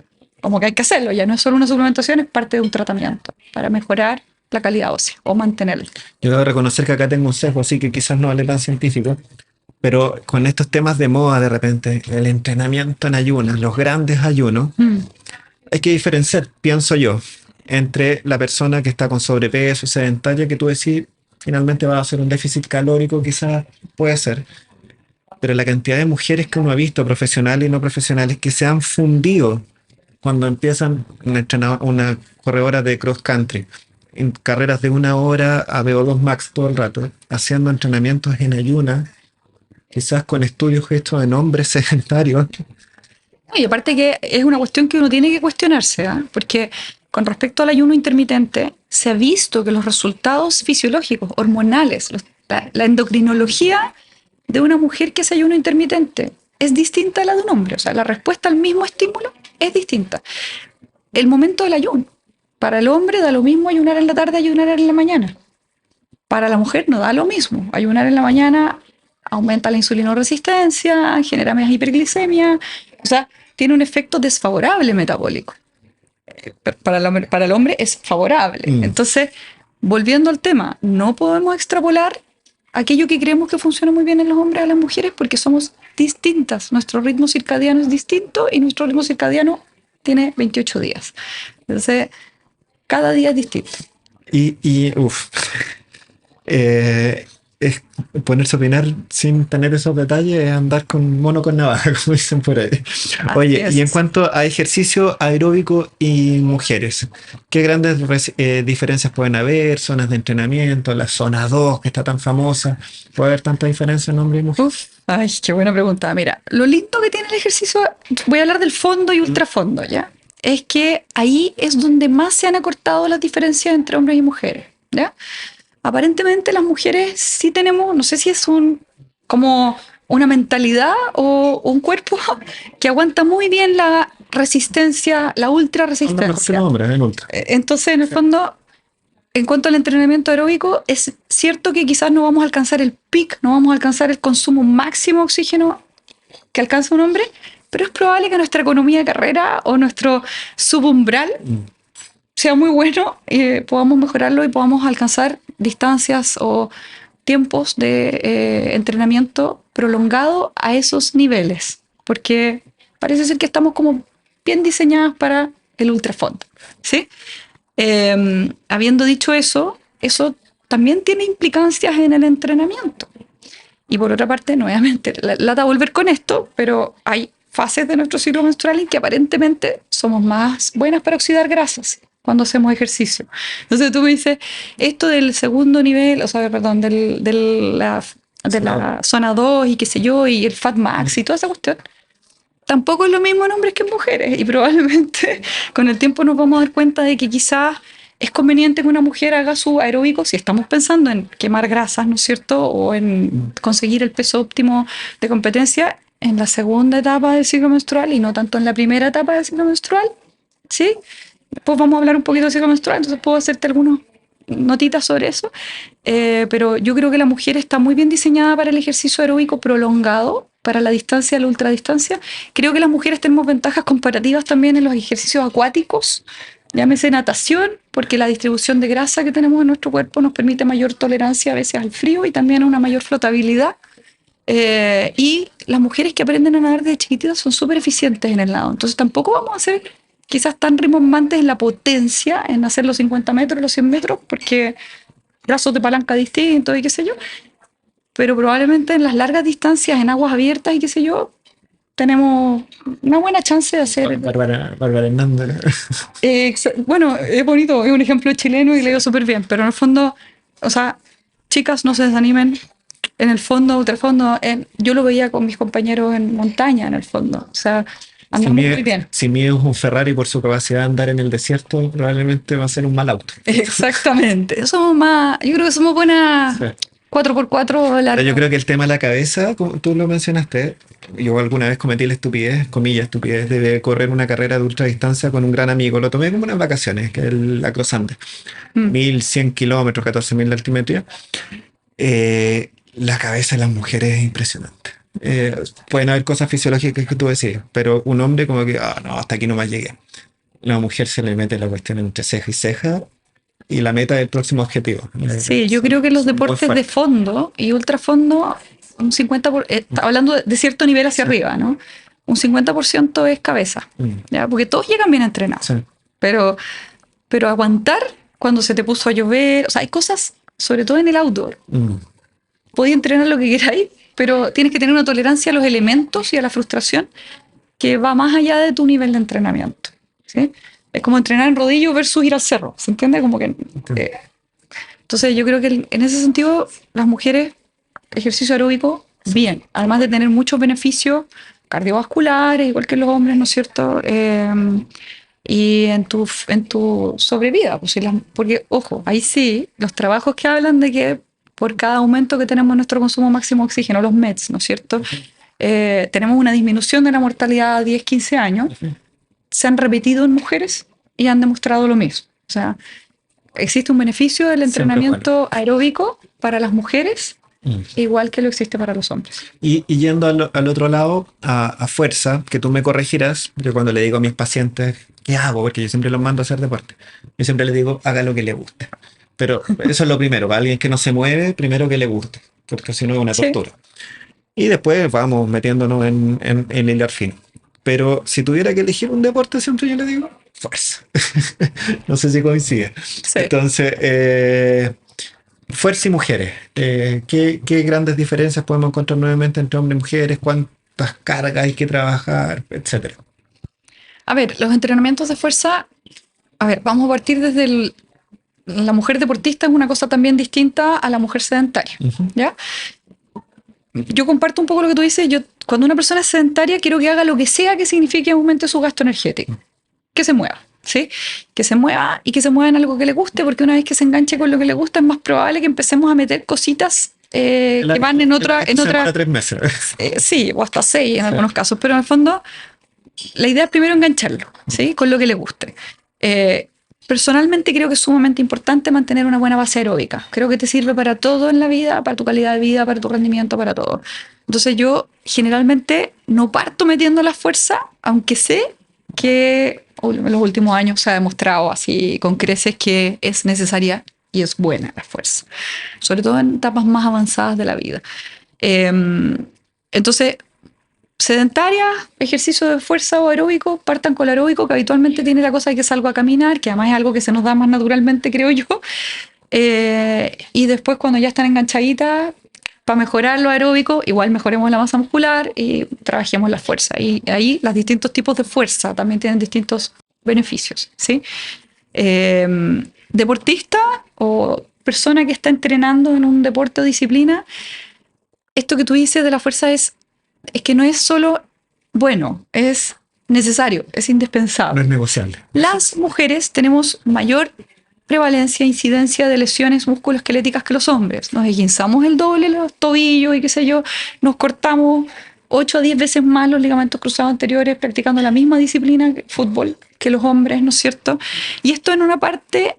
que hay que hacerlo. Ya no es solo una suplementación, es parte de un tratamiento para mejorar la calidad ósea o mantenerla. Yo debo reconocer que acá tengo un sesgo, así que quizás no vale tan científico, pero con estos temas de moda de repente, el entrenamiento en ayunas, los grandes ayunos, hay que diferenciar, pienso yo, entre la persona que está con sobrepeso, sedentaria, que tú decís, finalmente va a hacer un déficit calórico, quizás puede ser, pero la cantidad de mujeres que uno ha visto, profesionales y no profesionales, que se han fundido cuando empiezan una corredora de cross country, en carreras de 1 hora a VO2 max todo el rato, haciendo entrenamientos en ayunas, quizás con estudios hechos en hombres sedentarios. Y aparte que es una cuestión que uno tiene que cuestionarse, ¿eh? Porque con respecto al ayuno intermitente, se ha visto que los resultados fisiológicos, hormonales, la endocrinología de una mujer que hace ayuno intermitente es distinta a la de un hombre. O sea, la respuesta al mismo estímulo es distinta. El momento del ayuno. Para el hombre da lo mismo ayunar en la tarde, ayunar en la mañana. Para la mujer no da lo mismo. Ayunar en la mañana aumenta la insulinoresistencia, genera más hiperglicemia. O sea, tiene un efecto desfavorable metabólico. Para el hombre es favorable. Entonces, volviendo al tema, no podemos extrapolar aquello que creemos que funciona muy bien en los hombres a las mujeres porque somos distintas. Nuestro ritmo circadiano es distinto y nuestro ritmo circadiano tiene 28 días. Entonces, cada día es distinto. Es ponerse a opinar sin tener esos detalles, es andar con mono con navaja, como dicen por ahí. Oye, y en cuanto a ejercicio aeróbico y mujeres, ¿qué grandes diferencias pueden haber? Zonas de entrenamiento, la zona 2 que está tan famosa, ¿puede haber tanta diferencia en hombre y mujer? Ay, qué buena pregunta. Mira, lo lindo que tiene el ejercicio, voy a hablar del fondo y ultrafondo, ¿ya? Es que ahí es donde más se han acortado las diferencias entre hombres y mujeres, ¿ya? Aparentemente las mujeres sí tenemos, no sé si es como una mentalidad o un cuerpo que aguanta muy bien la resistencia, la ultra resistencia. Entonces, en el fondo, en cuanto al entrenamiento aeróbico, es cierto que quizás no vamos a alcanzar el peak, no vamos a alcanzar el consumo máximo de oxígeno que alcanza un hombre, pero es probable que nuestra economía de carrera o nuestro subumbral sea muy bueno, podamos mejorarlo y podamos alcanzar distancias o tiempos de entrenamiento prolongado a esos niveles, porque parece ser que estamos como bien diseñadas para el ultrafondo, ¿sí? Habiendo dicho eso también tiene implicancias en el entrenamiento. Y por otra parte, nuevamente, lata volver con esto, pero hay fases de nuestro ciclo menstrual en que aparentemente somos más buenas para oxidar grasas cuando hacemos ejercicio. Entonces tú me dices, esto del segundo nivel, o sea, perdón, de la zona 2 y qué sé yo, y el Fat Max y toda esa cuestión, tampoco es lo mismo en hombres que en mujeres. Y probablemente con el tiempo nos vamos a dar cuenta de que quizás es conveniente que una mujer haga su aeróbico si estamos pensando en quemar grasas, ¿no es cierto? O en conseguir el peso óptimo de competencia en la segunda etapa del ciclo menstrual y no tanto en la primera etapa del ciclo menstrual, ¿sí? Después vamos a hablar un poquito del ciclo menstrual, entonces puedo hacerte algunas notitas sobre eso. Pero yo creo que la mujer está muy bien diseñada para el ejercicio aeróbico prolongado, para la distancia, la ultradistancia. Creo que las mujeres tenemos ventajas comparativas también en los ejercicios acuáticos, llámese natación, porque la distribución de grasa que tenemos en nuestro cuerpo nos permite mayor tolerancia a veces al frío y también una mayor flotabilidad. Y las mujeres que aprenden a nadar desde chiquititas son súper eficientes en el nado. Entonces tampoco vamos a ser quizás tan rimbombantes en la potencia, en hacer los 50 metros, los 100 metros, porque brazos de palanca distintos y qué sé yo. Pero probablemente en las largas distancias, en aguas abiertas y qué sé yo, tenemos una buena chance de hacer... Bárbara Hernández. Bueno, es bonito, es un ejemplo chileno y le digo súper bien, pero en el fondo, o sea, chicas, no se desanimen. En el fondo, ultrafondo, yo lo veía con mis compañeros en montaña, en el fondo. O sea, andamos muy bien. Si mío es un Ferrari por su capacidad de andar en el desierto, probablemente va a ser un mal auto. Exactamente. Somos más, yo creo que somos buenas... Sí. 4x4 largo. Yo creo que el tema de la cabeza, como tú lo mencionaste, yo alguna vez cometí la estupidez, comillas, estupidez, de correr una carrera de ultradistancia con un gran amigo. Lo tomé como unas vacaciones, que es la Cross Andes. 1100 kilómetros, 14.000 de altimetría. La cabeza de las mujeres es impresionante. Pueden haber cosas fisiológicas que tú decís, pero un hombre como que, no, hasta aquí nomás llegué. La mujer se le mete la cuestión entre ceja y ceja y la meta del próximo objetivo. Sí, yo creo que los deportes de fondo y ultrafondo, un 50%, hablando de cierto nivel hacia arriba, ¿no? Un 50% es cabeza, ¿ya? Porque todos llegan bien entrenados. Sí. Pero aguantar cuando se te puso a llover, o sea, hay cosas, sobre todo en el outdoor. Podéis entrenar lo que queráis, pero tienes que tener una tolerancia a los elementos y a la frustración que va más allá de tu nivel de entrenamiento, ¿sí? Es como entrenar en rodillo versus ir al cerro, ¿se entiende? Como que, entonces yo creo que en ese sentido las mujeres, ejercicio aeróbico, bien, además de tener muchos beneficios cardiovasculares, igual que los hombres, ¿no es cierto? y en tu sobrevida. Pues, porque, ojo, ahí sí, los trabajos que hablan de que por cada aumento que tenemos en nuestro consumo máximo de oxígeno, los METs, ¿no es cierto? Tenemos una disminución de la mortalidad a 10, 15 años, se han repetido en mujeres y han demostrado lo mismo. O sea, existe un beneficio del entrenamiento aeróbico para las mujeres, igual que lo existe para los hombres. Y yendo al otro lado, a fuerza, que tú me corregirás, yo cuando le digo a mis pacientes, ¿qué hago? Porque yo siempre los mando a hacer deporte. Yo siempre les digo, haga lo que le guste. Pero eso es lo primero, para alguien que no se mueve, primero que le guste, porque si no es una tortura. Y después vamos metiéndonos en hilar fino. Pero si tuviera que elegir un deporte, siempre yo le digo, fuerza. No sé si coincide. Sí. Entonces, fuerza y mujeres. ¿Qué grandes diferencias podemos encontrar nuevamente entre hombres y mujeres? ¿Cuántas cargas hay que trabajar? Etcétera. A ver, los entrenamientos de fuerza, a ver, vamos a partir desde la mujer deportista es una cosa también distinta a la mujer sedentaria, ¿ya? Yo comparto un poco lo que tú dices. Cuando una persona es sedentaria, quiero que haga lo que sea que signifique aumente su gasto energético. Que se mueva, ¿sí? Que se mueva y que se mueva en algo que le guste, porque una vez que se enganche con lo que le gusta, es más probable que empecemos a meter cositas que van en otra... 3 meses. Sí, o hasta 6 en algunos casos, pero en el fondo la idea es primero engancharlo, ¿sí? Con lo que le guste. Personalmente creo que es sumamente importante mantener una buena base aeróbica. Creo que te sirve para todo en la vida, para tu calidad de vida, para tu rendimiento, para todo. Entonces yo generalmente no parto metiendo la fuerza, aunque sé que en los últimos años se ha demostrado así con creces que es necesaria y es buena la fuerza, sobre todo en etapas más avanzadas de la vida. Entonces, sedentarias, ejercicio de fuerza o aeróbico, partan con el aeróbico, que habitualmente tiene la cosa de que salgo a caminar, que además es algo que se nos da más naturalmente, creo yo. Y después, cuando ya están enganchaditas, para mejorar lo aeróbico, igual mejoremos la masa muscular y trabajemos la fuerza. Y ahí los distintos tipos de fuerza también tienen distintos beneficios, ¿sí? Deportista o persona que está entrenando en un deporte o disciplina, esto que tú dices de la fuerza es que no es solo bueno, es necesario, es indispensable. No es negociable. Las mujeres tenemos mayor prevalencia, incidencia de lesiones musculoesqueléticas que los hombres. Nos esguinzamos el doble los tobillos y qué sé yo, nos cortamos 8 a 10 veces más los ligamentos cruzados anteriores practicando la misma disciplina, fútbol, que los hombres, ¿no es cierto? Y esto en una parte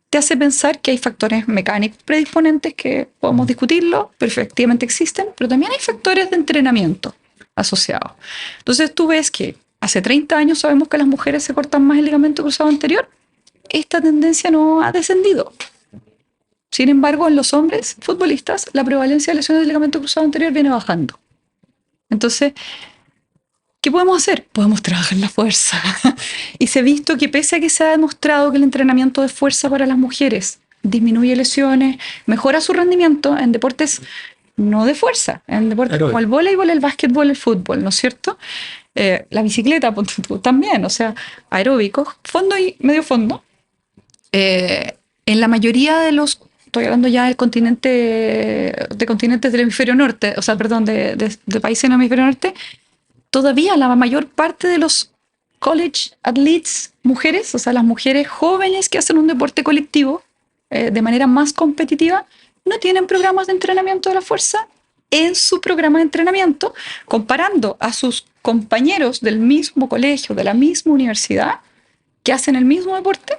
te hace pensar que hay factores mecánicos predisponentes que podemos discutirlo, pero efectivamente existen, pero también hay factores de entrenamiento asociados. Entonces tú ves que hace 30 años sabemos que las mujeres se cortan más el ligamento cruzado anterior. Esta tendencia no ha descendido. Sin embargo, en los hombres futbolistas, la prevalencia de lesiones del ligamento cruzado anterior viene bajando. Entonces, ¿qué podemos hacer? Podemos trabajar la fuerza. Y se ha visto que pese a que se ha demostrado que el entrenamiento de fuerza para las mujeres disminuye lesiones, mejora su rendimiento en deportes no de fuerza, en deportes como el voleibol, el básquetbol, el fútbol, ¿no es cierto? La bicicleta también, o sea, aeróbicos, fondo y medio fondo. En la mayoría de los, estoy hablando ya de continentes del hemisferio norte, o sea, perdón, de países en el hemisferio norte, todavía la mayor parte de los college athletes, mujeres, o sea, las mujeres jóvenes que hacen un deporte colectivo de manera más competitiva, no tienen programas de entrenamiento de la fuerza en su programa de entrenamiento, comparando a sus compañeros del mismo colegio, de la misma universidad, que hacen el mismo deporte.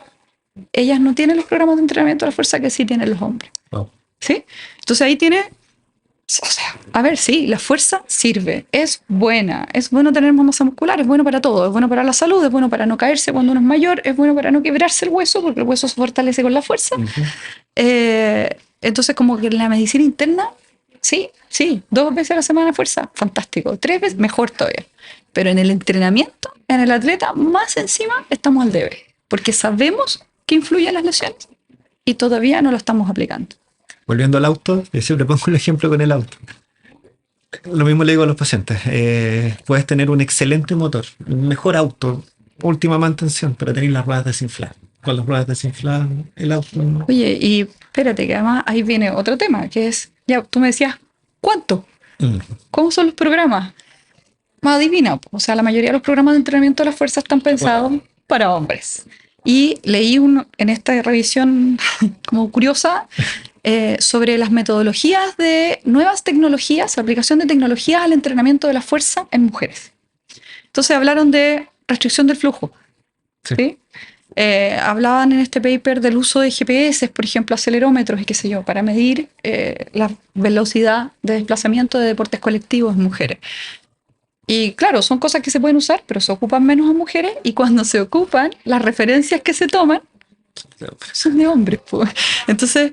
Ellas no tienen los programas de entrenamiento de la fuerza que sí tienen los hombres. Oh. ¿Sí? Entonces ahí tiene, o sea, a ver, sí, la fuerza sirve, es buena, es bueno tener más masa muscular, es bueno para todo, es bueno para la salud, es bueno para no caerse cuando uno es mayor, es bueno para no quebrarse el hueso, porque el hueso se fortalece con la fuerza. Entonces, como que en la medicina interna, sí, 2 veces a la semana fuerza, fantástico, 3 veces, mejor todavía. Pero en el entrenamiento, en el atleta, más encima estamos al debe, porque sabemos que influyen las lesiones y todavía no lo estamos aplicando. Volviendo al auto, yo siempre pongo un ejemplo con el auto. Lo mismo le digo a los pacientes. Puedes tener un excelente motor, un mejor auto, última mantención, pero tener las ruedas desinfladas. Con las ruedas desinfladas, el auto... Oye, y espérate, que además ahí viene otro tema, que es, ya tú me decías, ¿cuánto? ¿Cómo son los programas? Más adivina, o sea, la mayoría de los programas de entrenamiento de la fuerza están pensados para hombres. Y leí en esta revisión como curiosa sobre las metodologías de nuevas tecnologías, aplicación de tecnologías al entrenamiento de la fuerza en mujeres. Entonces hablaron de restricción del flujo. Sí. ¿Sí? Hablaban en este paper del uso de GPS, por ejemplo, acelerómetros y qué sé yo, para medir la velocidad de desplazamiento de deportes colectivos en mujeres. Y claro, son cosas que se pueden usar, pero se ocupan menos a mujeres y cuando se ocupan, las referencias que se toman son de hombres. Pues. Entonces,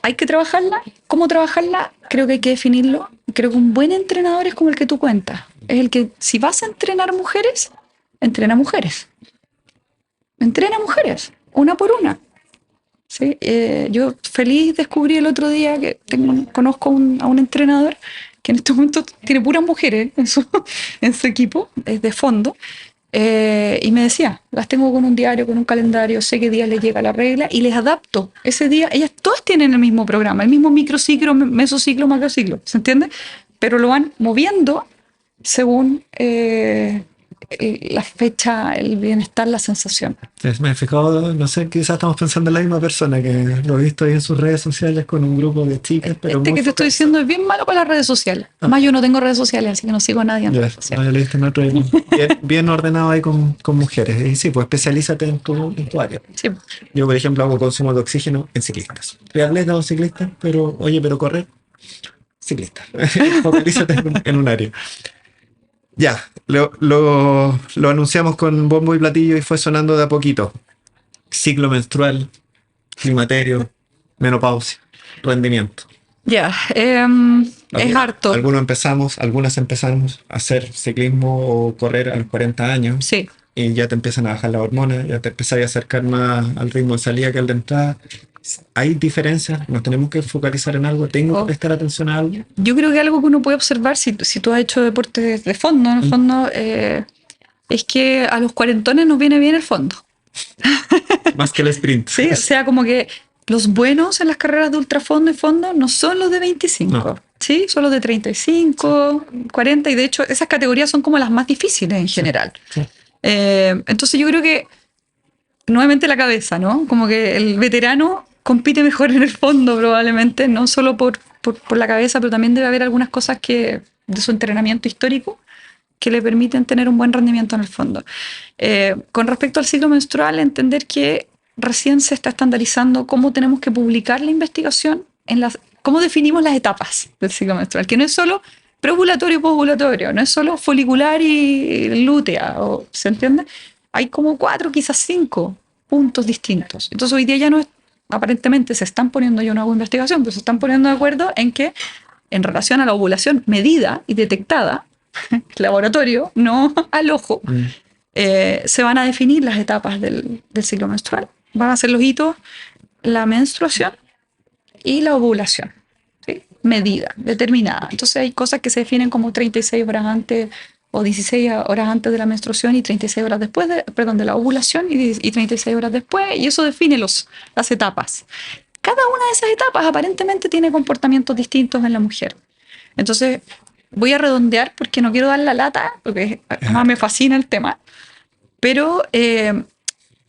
hay que trabajarla. ¿Cómo trabajarla? Creo que hay que definirlo. Creo que un buen entrenador es como el que tú cuentas. Es el que, si vas a entrenar mujeres, entrena mujeres. Entrena mujeres, una por una. ¿Sí? Yo feliz descubrí el otro día que conozco a un entrenador que en este momento tiene puras mujeres en su equipo, de fondo, y me decía, las tengo con un diario, con un calendario, sé qué día les llega la regla y les adapto. Ese día, ellas todas tienen el mismo programa, el mismo microciclo, mesociclo, macrociclo, ¿se entiende? Pero lo van moviendo según la fecha, el bienestar, la sensación. Me he fijado, no sé, quizás estamos pensando en la misma persona que lo he visto ahí en sus redes sociales con un grupo de chicas, pero Este muy que te estoy diciendo es bien malo con las redes sociales. Más yo no tengo redes sociales, así que no sigo a nadie en Ya, redes no, sociales. yo lo he visto en otro bien ordenado ahí con mujeres. Y sí, pues especialízate en tu área. Sí. Yo, por ejemplo, hago consumo de oxígeno en ciclistas. Soy atleta o ciclista, pero oye, pero correr, ciclista. Focalízate en un área. Ya, lo anunciamos con bombo y platillo y fue sonando de a poquito. Ciclo menstrual, climaterio, menopausia, rendimiento. Ya, es harto. Algunas empezamos a hacer ciclismo o correr a los 40 años Sí. y ya te empiezan a bajar las hormonas, ya te empiezas a acercar más al ritmo de salida que al de entrada. Hay diferencias, nos tenemos que focalizar en algo, tengo que prestar atención a algo. Yo creo que algo que uno puede observar si tú has hecho deporte de fondo, en el fondo, es que a los cuarentones nos viene bien el fondo. Más que el sprint. Sí, o sea, como que los buenos en las carreras de ultrafondo y fondo no son los de 25, No. ¿sí? Son los de 35, 40, y de hecho esas categorías son como las más difíciles en general. Sí. Entonces yo creo que nuevamente la cabeza, ¿no? Como que el veterano compite mejor en el fondo probablemente, no solo por la cabeza, pero también debe haber algunas cosas que de su entrenamiento histórico que le permiten tener un buen rendimiento en el fondo. Con respecto al ciclo menstrual, entender que recién se está estandarizando cómo tenemos que publicar la investigación, cómo definimos las etapas del ciclo menstrual, que no es solo preovulatorio y posovulatorio, no es solo folicular y lútea, ¿se entiende? Hay como 4, quizás 5 puntos distintos. Entonces hoy día ya no es, aparentemente se están poniendo, yo no hago investigación, pero se están poniendo de acuerdo en que en relación a la ovulación medida y detectada, laboratorio, no al ojo, se van a definir las etapas del ciclo menstrual. Van a ser los hitos, la menstruación y la ovulación, ¿sí? Medida, determinada. Entonces hay cosas que se definen como 36 horas antes o 16 horas antes de la menstruación y 36 horas después de la ovulación y 36 horas después, y eso define las etapas. Cada una de esas etapas aparentemente tiene comportamientos distintos en la mujer. Entonces, voy a redondear porque no quiero dar la lata, porque además me fascina el tema, pero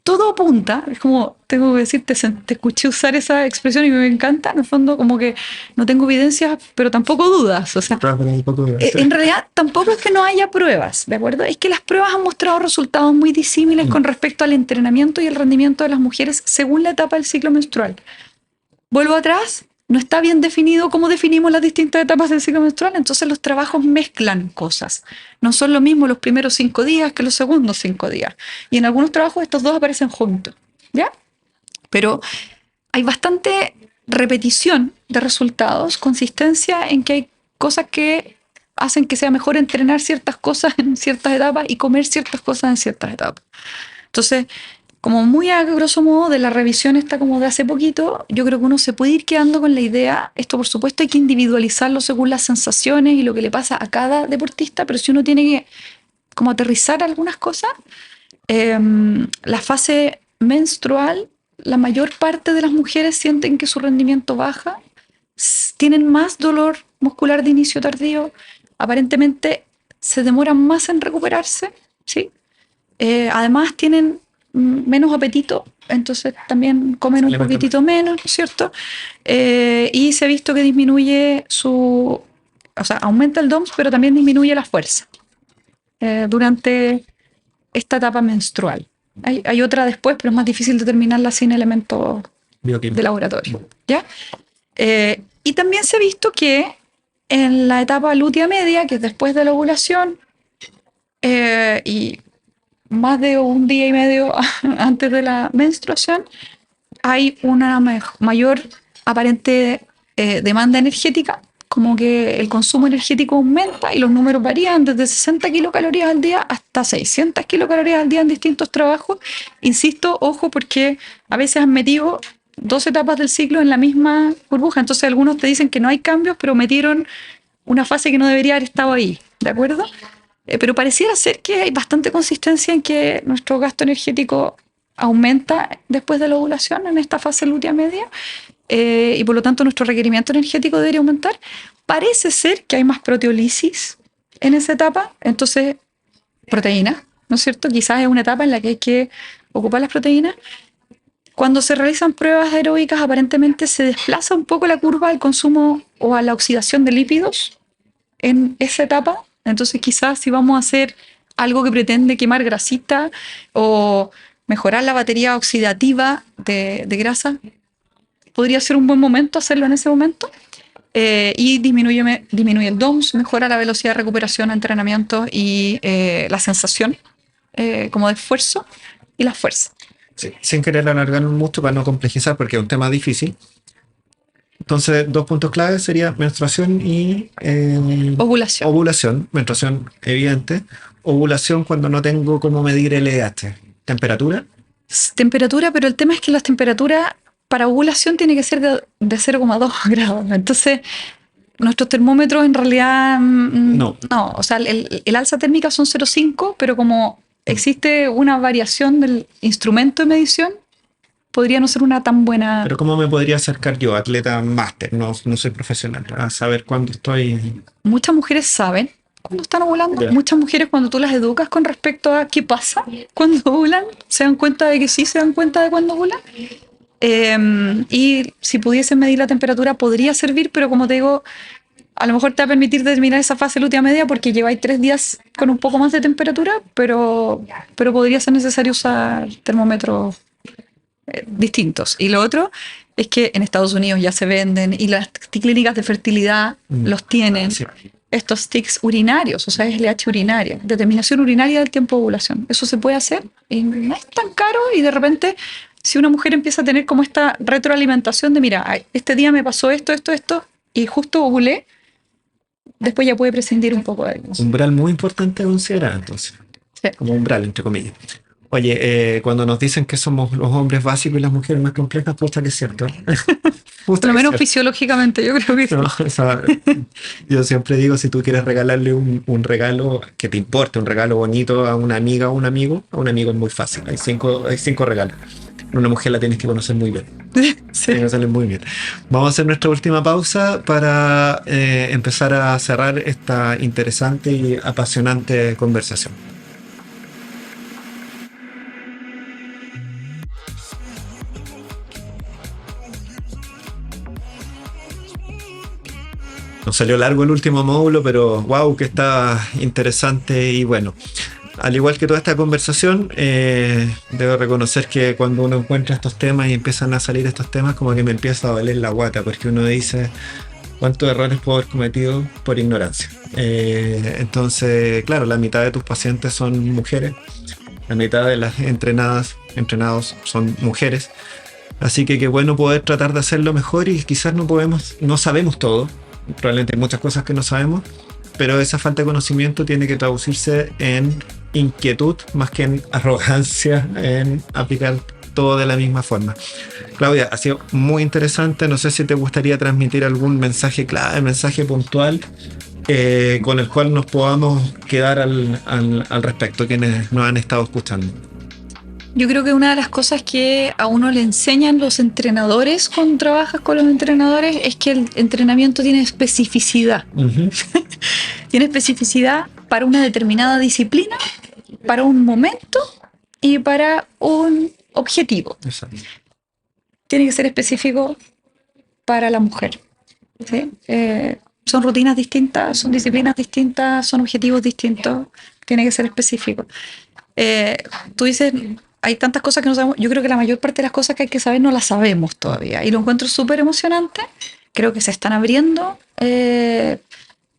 todo apunta, es como, tengo que decirte, te escuché usar esa expresión y me encanta, en el fondo como que no tengo evidencias, pero tampoco dudas, o sea, en realidad tampoco es que no haya pruebas, ¿de acuerdo? Es que las pruebas han mostrado resultados muy disímiles con respecto al entrenamiento y el rendimiento de las mujeres según la etapa del ciclo menstrual. Vuelvo atrás, no está bien definido cómo definimos las distintas etapas del ciclo menstrual, entonces los trabajos mezclan cosas. No son lo mismo los primeros 5 días que los segundos 5 días. Y en algunos trabajos estos dos aparecen juntos, ¿ya? Pero hay bastante repetición de resultados, consistencia en que hay cosas que hacen que sea mejor entrenar ciertas cosas en ciertas etapas y comer ciertas cosas en ciertas etapas. Entonces, como muy a grosso modo de la revisión esta como de hace poquito, yo creo que uno se puede ir quedando con la idea, esto por supuesto hay que individualizarlo según las sensaciones y lo que le pasa a cada deportista, pero si uno tiene que como aterrizar algunas cosas, la fase menstrual, la mayor parte de las mujeres sienten que su rendimiento baja, tienen más dolor muscular de inicio tardío, aparentemente se demoran más en recuperarse, ¿sí? Además tienen menos apetito, entonces también comen un poquitito menos, ¿no es cierto? Y se ha visto que disminuye o sea, aumenta el DOMS, pero también disminuye la fuerza durante esta etapa menstrual. Hay otra después, pero es más difícil determinarla sin elementos de laboratorio. ¿Ya? Y también se ha visto que en la etapa lútea media, que es después de la ovulación, y más de un día y medio antes de la menstruación, hay una mayor aparente demanda energética, como que el consumo energético aumenta y los números varían desde 60 kilocalorías al día hasta 600 kilocalorías al día en distintos trabajos. Insisto, ojo, porque a veces han metido 2 etapas del ciclo en la misma burbuja, entonces algunos te dicen que no hay cambios, pero metieron una fase que no debería haber estado ahí, ¿de acuerdo? Pero pareciera ser que hay bastante consistencia en que nuestro gasto energético aumenta después de la ovulación en esta fase lútea media, y por lo tanto nuestro requerimiento energético debería aumentar. Parece ser que hay más proteólisis en esa etapa, entonces proteínas, ¿no es cierto? Quizás es una etapa en la que hay que ocupar las proteínas. Cuando se realizan pruebas aeróbicas, aparentemente se desplaza un poco la curva al consumo o a la oxidación de lípidos en esa etapa. Entonces quizás si vamos a hacer algo que pretende quemar grasita o mejorar la batería oxidativa de grasa, podría ser un buen momento hacerlo en ese momento. Y disminuye el DOMS, mejora la velocidad de recuperación, entrenamiento y la sensación como de esfuerzo y la fuerza. Sí, sin querer alargar mucho para no complejizar porque es un tema difícil. Entonces, 2 puntos claves serían menstruación y ovulación. Ovulación, menstruación evidente. Ovulación cuando no tengo cómo medir LH. ¿Temperatura? Temperatura, pero el tema es que las temperaturas para ovulación tiene que ser de 0,2 grados. Entonces, nuestros termómetros en realidad no. O sea, el alza térmica son 0,5, pero como existe una variación del instrumento de medición, podría no ser una tan buena... Pero ¿cómo me podría acercar yo, atleta máster, no soy profesional, a saber cuándo estoy...? Muchas mujeres saben cuando están ovulando. Yeah. Muchas mujeres, cuando tú las educas con respecto a qué pasa cuando ovulan, se dan cuenta de que sí se dan cuenta de cuando ovulan. Y si pudiesen medir la temperatura podría servir, pero como te digo, a lo mejor te va a permitir determinar esa fase lútea media porque lleváis 3 días con un poco más de temperatura, pero podría ser necesario usar termómetros distintos. Y lo otro es que en Estados Unidos ya se venden y las clínicas de fertilidad los tienen. Sí. Estos sticks urinarios, o sea, es LH urinaria, determinación urinaria del tiempo de ovulación. Eso se puede hacer y no es tan caro, y de repente si una mujer empieza a tener como esta retroalimentación de mira, este día me pasó esto y justo ovulé, después ya puede prescindir un poco de ello. Umbral muy importante a considerar entonces. Sí. Como umbral, entre comillas. Oye, cuando nos dicen que somos los hombres básicos y las mujeres más complejas, pucha que es cierto. Por lo menos fisiológicamente, yo creo que sí. No, o sea, yo siempre digo, si tú quieres regalarle un regalo que te importe, un regalo bonito a una amiga o un amigo, a un amigo es muy fácil. Hay cinco regalos. Una mujer la tienes que conocer muy bien. Sí. Tienes que conocerle muy bien. Vamos a hacer nuestra última pausa para empezar a cerrar esta interesante y apasionante conversación. Nos salió largo el último módulo, pero wow, que está interesante. Y bueno, al igual que toda esta conversación, debo reconocer que cuando uno encuentra estos temas y empiezan a salir estos temas, como que me empieza a doler la guata, porque uno dice cuántos errores puedo haber cometido por ignorancia. Entonces, claro, la mitad de tus pacientes son mujeres, la mitad de las entrenados son mujeres. Así que qué bueno poder tratar de hacerlo mejor, y quizás no sabemos todo. Probablemente hay muchas cosas que no sabemos, pero esa falta de conocimiento tiene que traducirse en inquietud más que en arrogancia en aplicar todo de la misma forma. Claudia, ha sido muy interesante. No sé si te gustaría transmitir algún mensaje clave, mensaje puntual con el cual nos podamos quedar al respecto, quienes nos han estado escuchando. Yo creo que una de las cosas que a uno le enseñan los entrenadores cuando trabajas con los entrenadores es que el entrenamiento tiene especificidad. Uh-huh. Tiene especificidad para una determinada disciplina para un momento y para un objetivo. Exacto. Tiene que ser específico para la mujer. ¿Sí? Son rutinas distintas, son disciplinas distintas, son objetivos distintos. Tiene que ser específico. Tú dices, hay tantas cosas que no sabemos. Yo creo que la mayor parte de las cosas que hay que saber no las sabemos todavía. Y lo encuentro súper emocionante. Creo que se están abriendo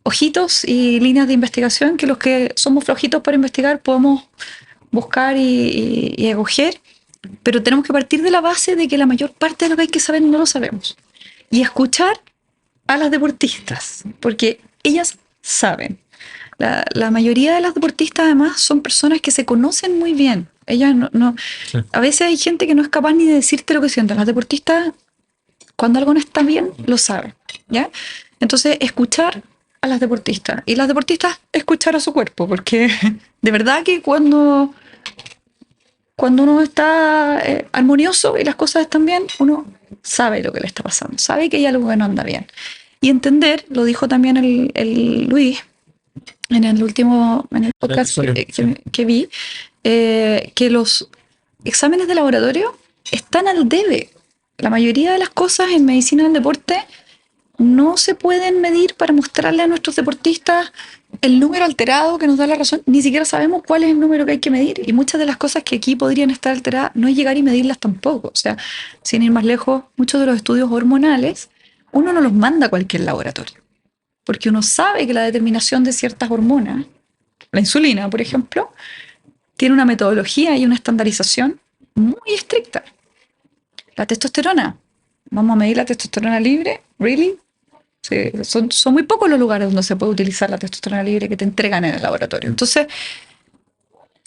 ojitos y líneas de investigación que los que somos flojitos para investigar podemos buscar y acoger. Pero tenemos que partir de la base de que la mayor parte de lo que hay que saber no lo sabemos. Y escuchar a las deportistas, porque ellas saben. La mayoría de las deportistas además son personas que se conocen muy bien. Ellas Sí. A veces hay gente que no es capaz ni de decirte lo que sienten. Las deportistas, cuando algo no está bien, lo saben, ¿ya? Entonces, escuchar a las deportistas. Y las deportistas, escuchar a su cuerpo, porque de verdad que cuando uno está armonioso y las cosas están bien, uno sabe lo que le está pasando, sabe que hay algo que no anda bien. Y entender, lo dijo también el Luis en el podcast que vi, que los exámenes de laboratorio están al debe. La mayoría de las cosas en medicina del deporte no se pueden medir para mostrarle a nuestros deportistas el número alterado que nos da la razón. Ni siquiera sabemos cuál es el número que hay que medir. Y muchas de las cosas que aquí podrían estar alteradas no es llegar y medirlas tampoco. O sea, sin ir más lejos, muchos de los estudios hormonales uno no los manda a cualquier laboratorio. Porque uno sabe que la determinación de ciertas hormonas, la insulina, por ejemplo, tiene una metodología y una estandarización muy estricta. La testosterona. ¿Vamos a medir la testosterona libre? ¿Really? Sí, son muy pocos los lugares donde se puede utilizar la testosterona libre que te entregan en el laboratorio. Entonces,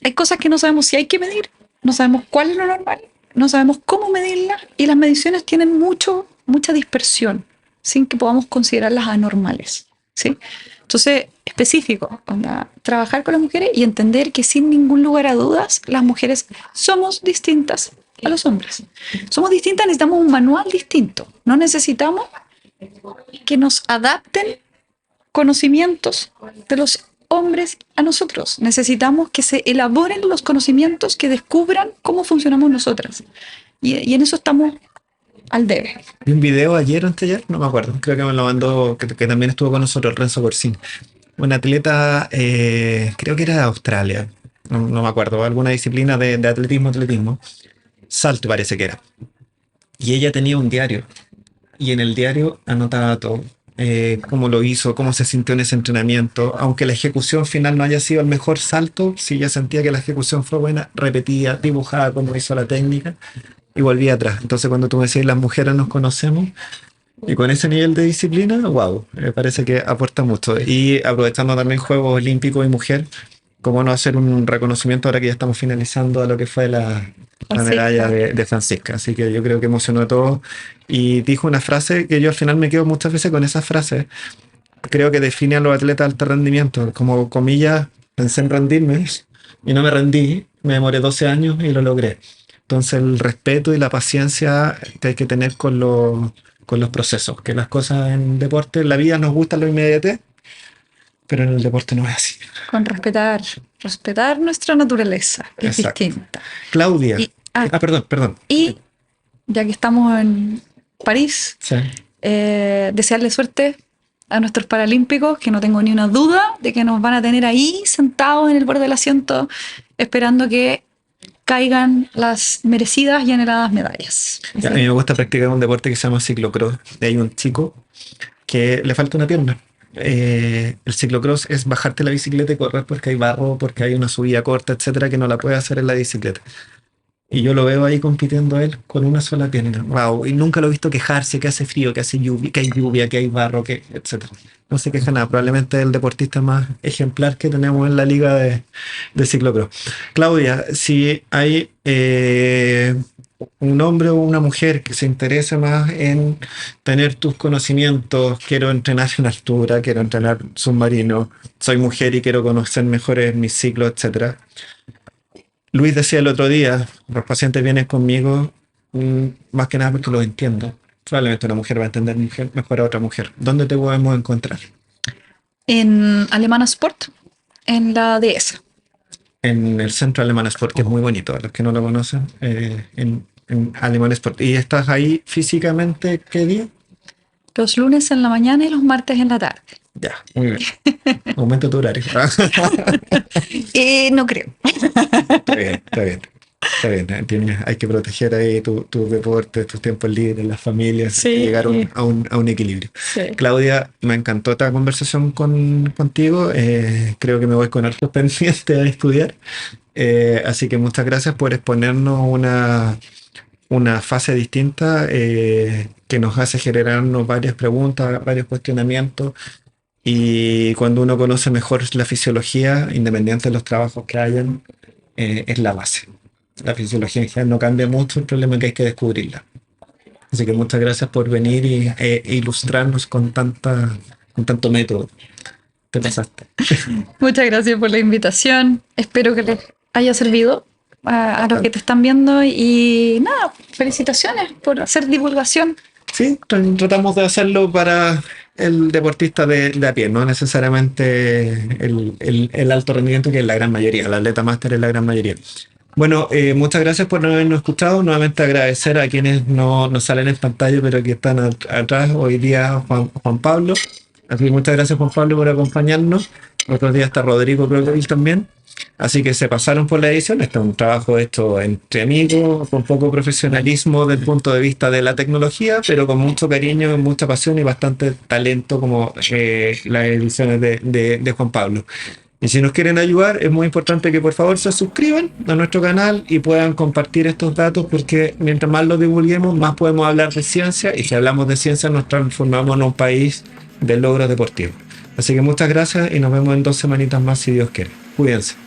hay cosas que no sabemos si hay que medir, no sabemos cuál es lo normal, no sabemos cómo medirlas y las mediciones tienen mucha dispersión sin que podamos considerarlas anormales, ¿sí? Entonces, específico, trabajar con las mujeres y entender que sin ningún lugar a dudas las mujeres somos distintas a los hombres. Somos distintas, necesitamos un manual distinto. No necesitamos que nos adapten conocimientos de los hombres a nosotros. Necesitamos que se elaboren los conocimientos que descubran cómo funcionamos nosotras. Y en eso estamos al debe. Vi un video ayer o anteayer, no me acuerdo, creo que me lo mandó, que también estuvo con nosotros, Renzo Corsín. Un atleta, creo que era de Australia, no me acuerdo, alguna disciplina de atletismo. Salto parece que era. Y ella tenía un diario. Y en el diario anotaba todo. Cómo lo hizo, cómo se sintió en ese entrenamiento. Aunque la ejecución final no haya sido el mejor salto, si ella sentía que la ejecución fue buena, repetía, dibujaba cómo hizo la técnica y volvía atrás. Entonces cuando tú me decís, las mujeres nos conocemos, y con ese nivel de disciplina, wow, me parece que aporta mucho. Y aprovechando también Juegos Olímpicos y Mujer, cómo no hacer un reconocimiento ahora que ya estamos finalizando a lo que fue la medalla de Francisca. Así que yo creo que emocionó a todos. Y dijo una frase que yo al final me quedo muchas veces con esa frase. Creo que define a los atletas de alto rendimiento. Como comillas, pensé en rendirme y no me rendí. Me demoré 12 años y lo logré. Entonces el respeto y la paciencia que hay que tener con los procesos. Que las cosas en deporte, en la vida nos gusta lo inmediato, pero en el deporte no es así. Con respetar nuestra naturaleza, que es Exacto. distinta. Claudia. Y, Perdón. Y ya que estamos en París, Sí. desearle suerte a nuestros paralímpicos, que no tengo ni una duda de que nos van a tener ahí sentados en el borde del asiento, esperando que caigan las merecidas y anheladas medallas. A mí me gusta practicar un deporte que se llama ciclocross. Hay un chico que le falta una pierna. El ciclocross es bajarte la bicicleta y correr porque hay barro, porque hay una subida corta, etcétera, que no la puede hacer en la bicicleta. Y yo lo veo ahí compitiendo él con una sola pierna. Wow, y nunca lo he visto quejarse que hace frío, que hace lluvia, que hay lluvia, que hay barro, que etcétera. No se queja nada. Probablemente es el deportista más ejemplar que tenemos en la liga de ciclocross. Claudia, si hay un hombre o una mujer que se interese más en tener tus conocimientos, quiero entrenar en altura, quiero entrenar submarino, soy mujer y quiero conocer mejor mis ciclos, etcétera. Luis decía el otro día, los pacientes vienen conmigo más que nada porque los entiendo. Probablemente una mujer va a entender mejor a otra mujer. ¿Dónde te podemos encontrar? En Alemana Sport, en la dehesa. en el Centro Alemán Sport, que es muy bonito, a los que no lo conocen, en Alemán Sport. ¿Y estás ahí físicamente qué día? Los lunes en la mañana y los martes en la tarde. Ya, muy bien. Aumenta tu horario. No creo. Está bien, está bien. Está bien, hay que proteger ahí tu deporte, tus tiempos libres, las familias, hay que Sí, llegar a un equilibrio. sí. Claudia, me encantó esta conversación contigo. Creo que me voy con hartos pendientes a estudiar. Así que muchas gracias por exponernos una fase distinta que nos hace generarnos varias preguntas, varios cuestionamientos. Y cuando uno conoce mejor la fisiología, independiente de los trabajos que hayan, es la base. La fisiología en general no cambia mucho, el problema es que hay que descubrirla. Así que muchas gracias por venir e ilustrarnos con tanto método. Te pasaste. Muchas gracias por la invitación. Espero que les haya servido a los que te están viendo. Y nada, felicitaciones por hacer divulgación. Sí, tratamos de hacerlo para el deportista de a pie, no necesariamente el alto rendimiento, que es la gran mayoría, el atleta máster es la gran mayoría. Bueno, muchas gracias por habernos escuchado. Nuevamente agradecer a quienes no salen en pantalla, pero que están atrás hoy día, Juan Pablo. Así que muchas gracias, Juan Pablo, por acompañarnos. Otros días está Rodrigo, creo que él también. Así que se pasaron por la edición. Este es un trabajo hecho entre amigos, con poco profesionalismo desde el punto de vista de la tecnología, pero con mucho cariño, mucha pasión y bastante talento, como las ediciones de Juan Pablo. Y si nos quieren ayudar, es muy importante que por favor se suscriban a nuestro canal y puedan compartir estos datos, porque mientras más los divulguemos, más podemos hablar de ciencia, y si hablamos de ciencia nos transformamos en un país de logros deportivos. Así que muchas gracias y nos vemos en 2 semanitas más si Dios quiere. Cuídense.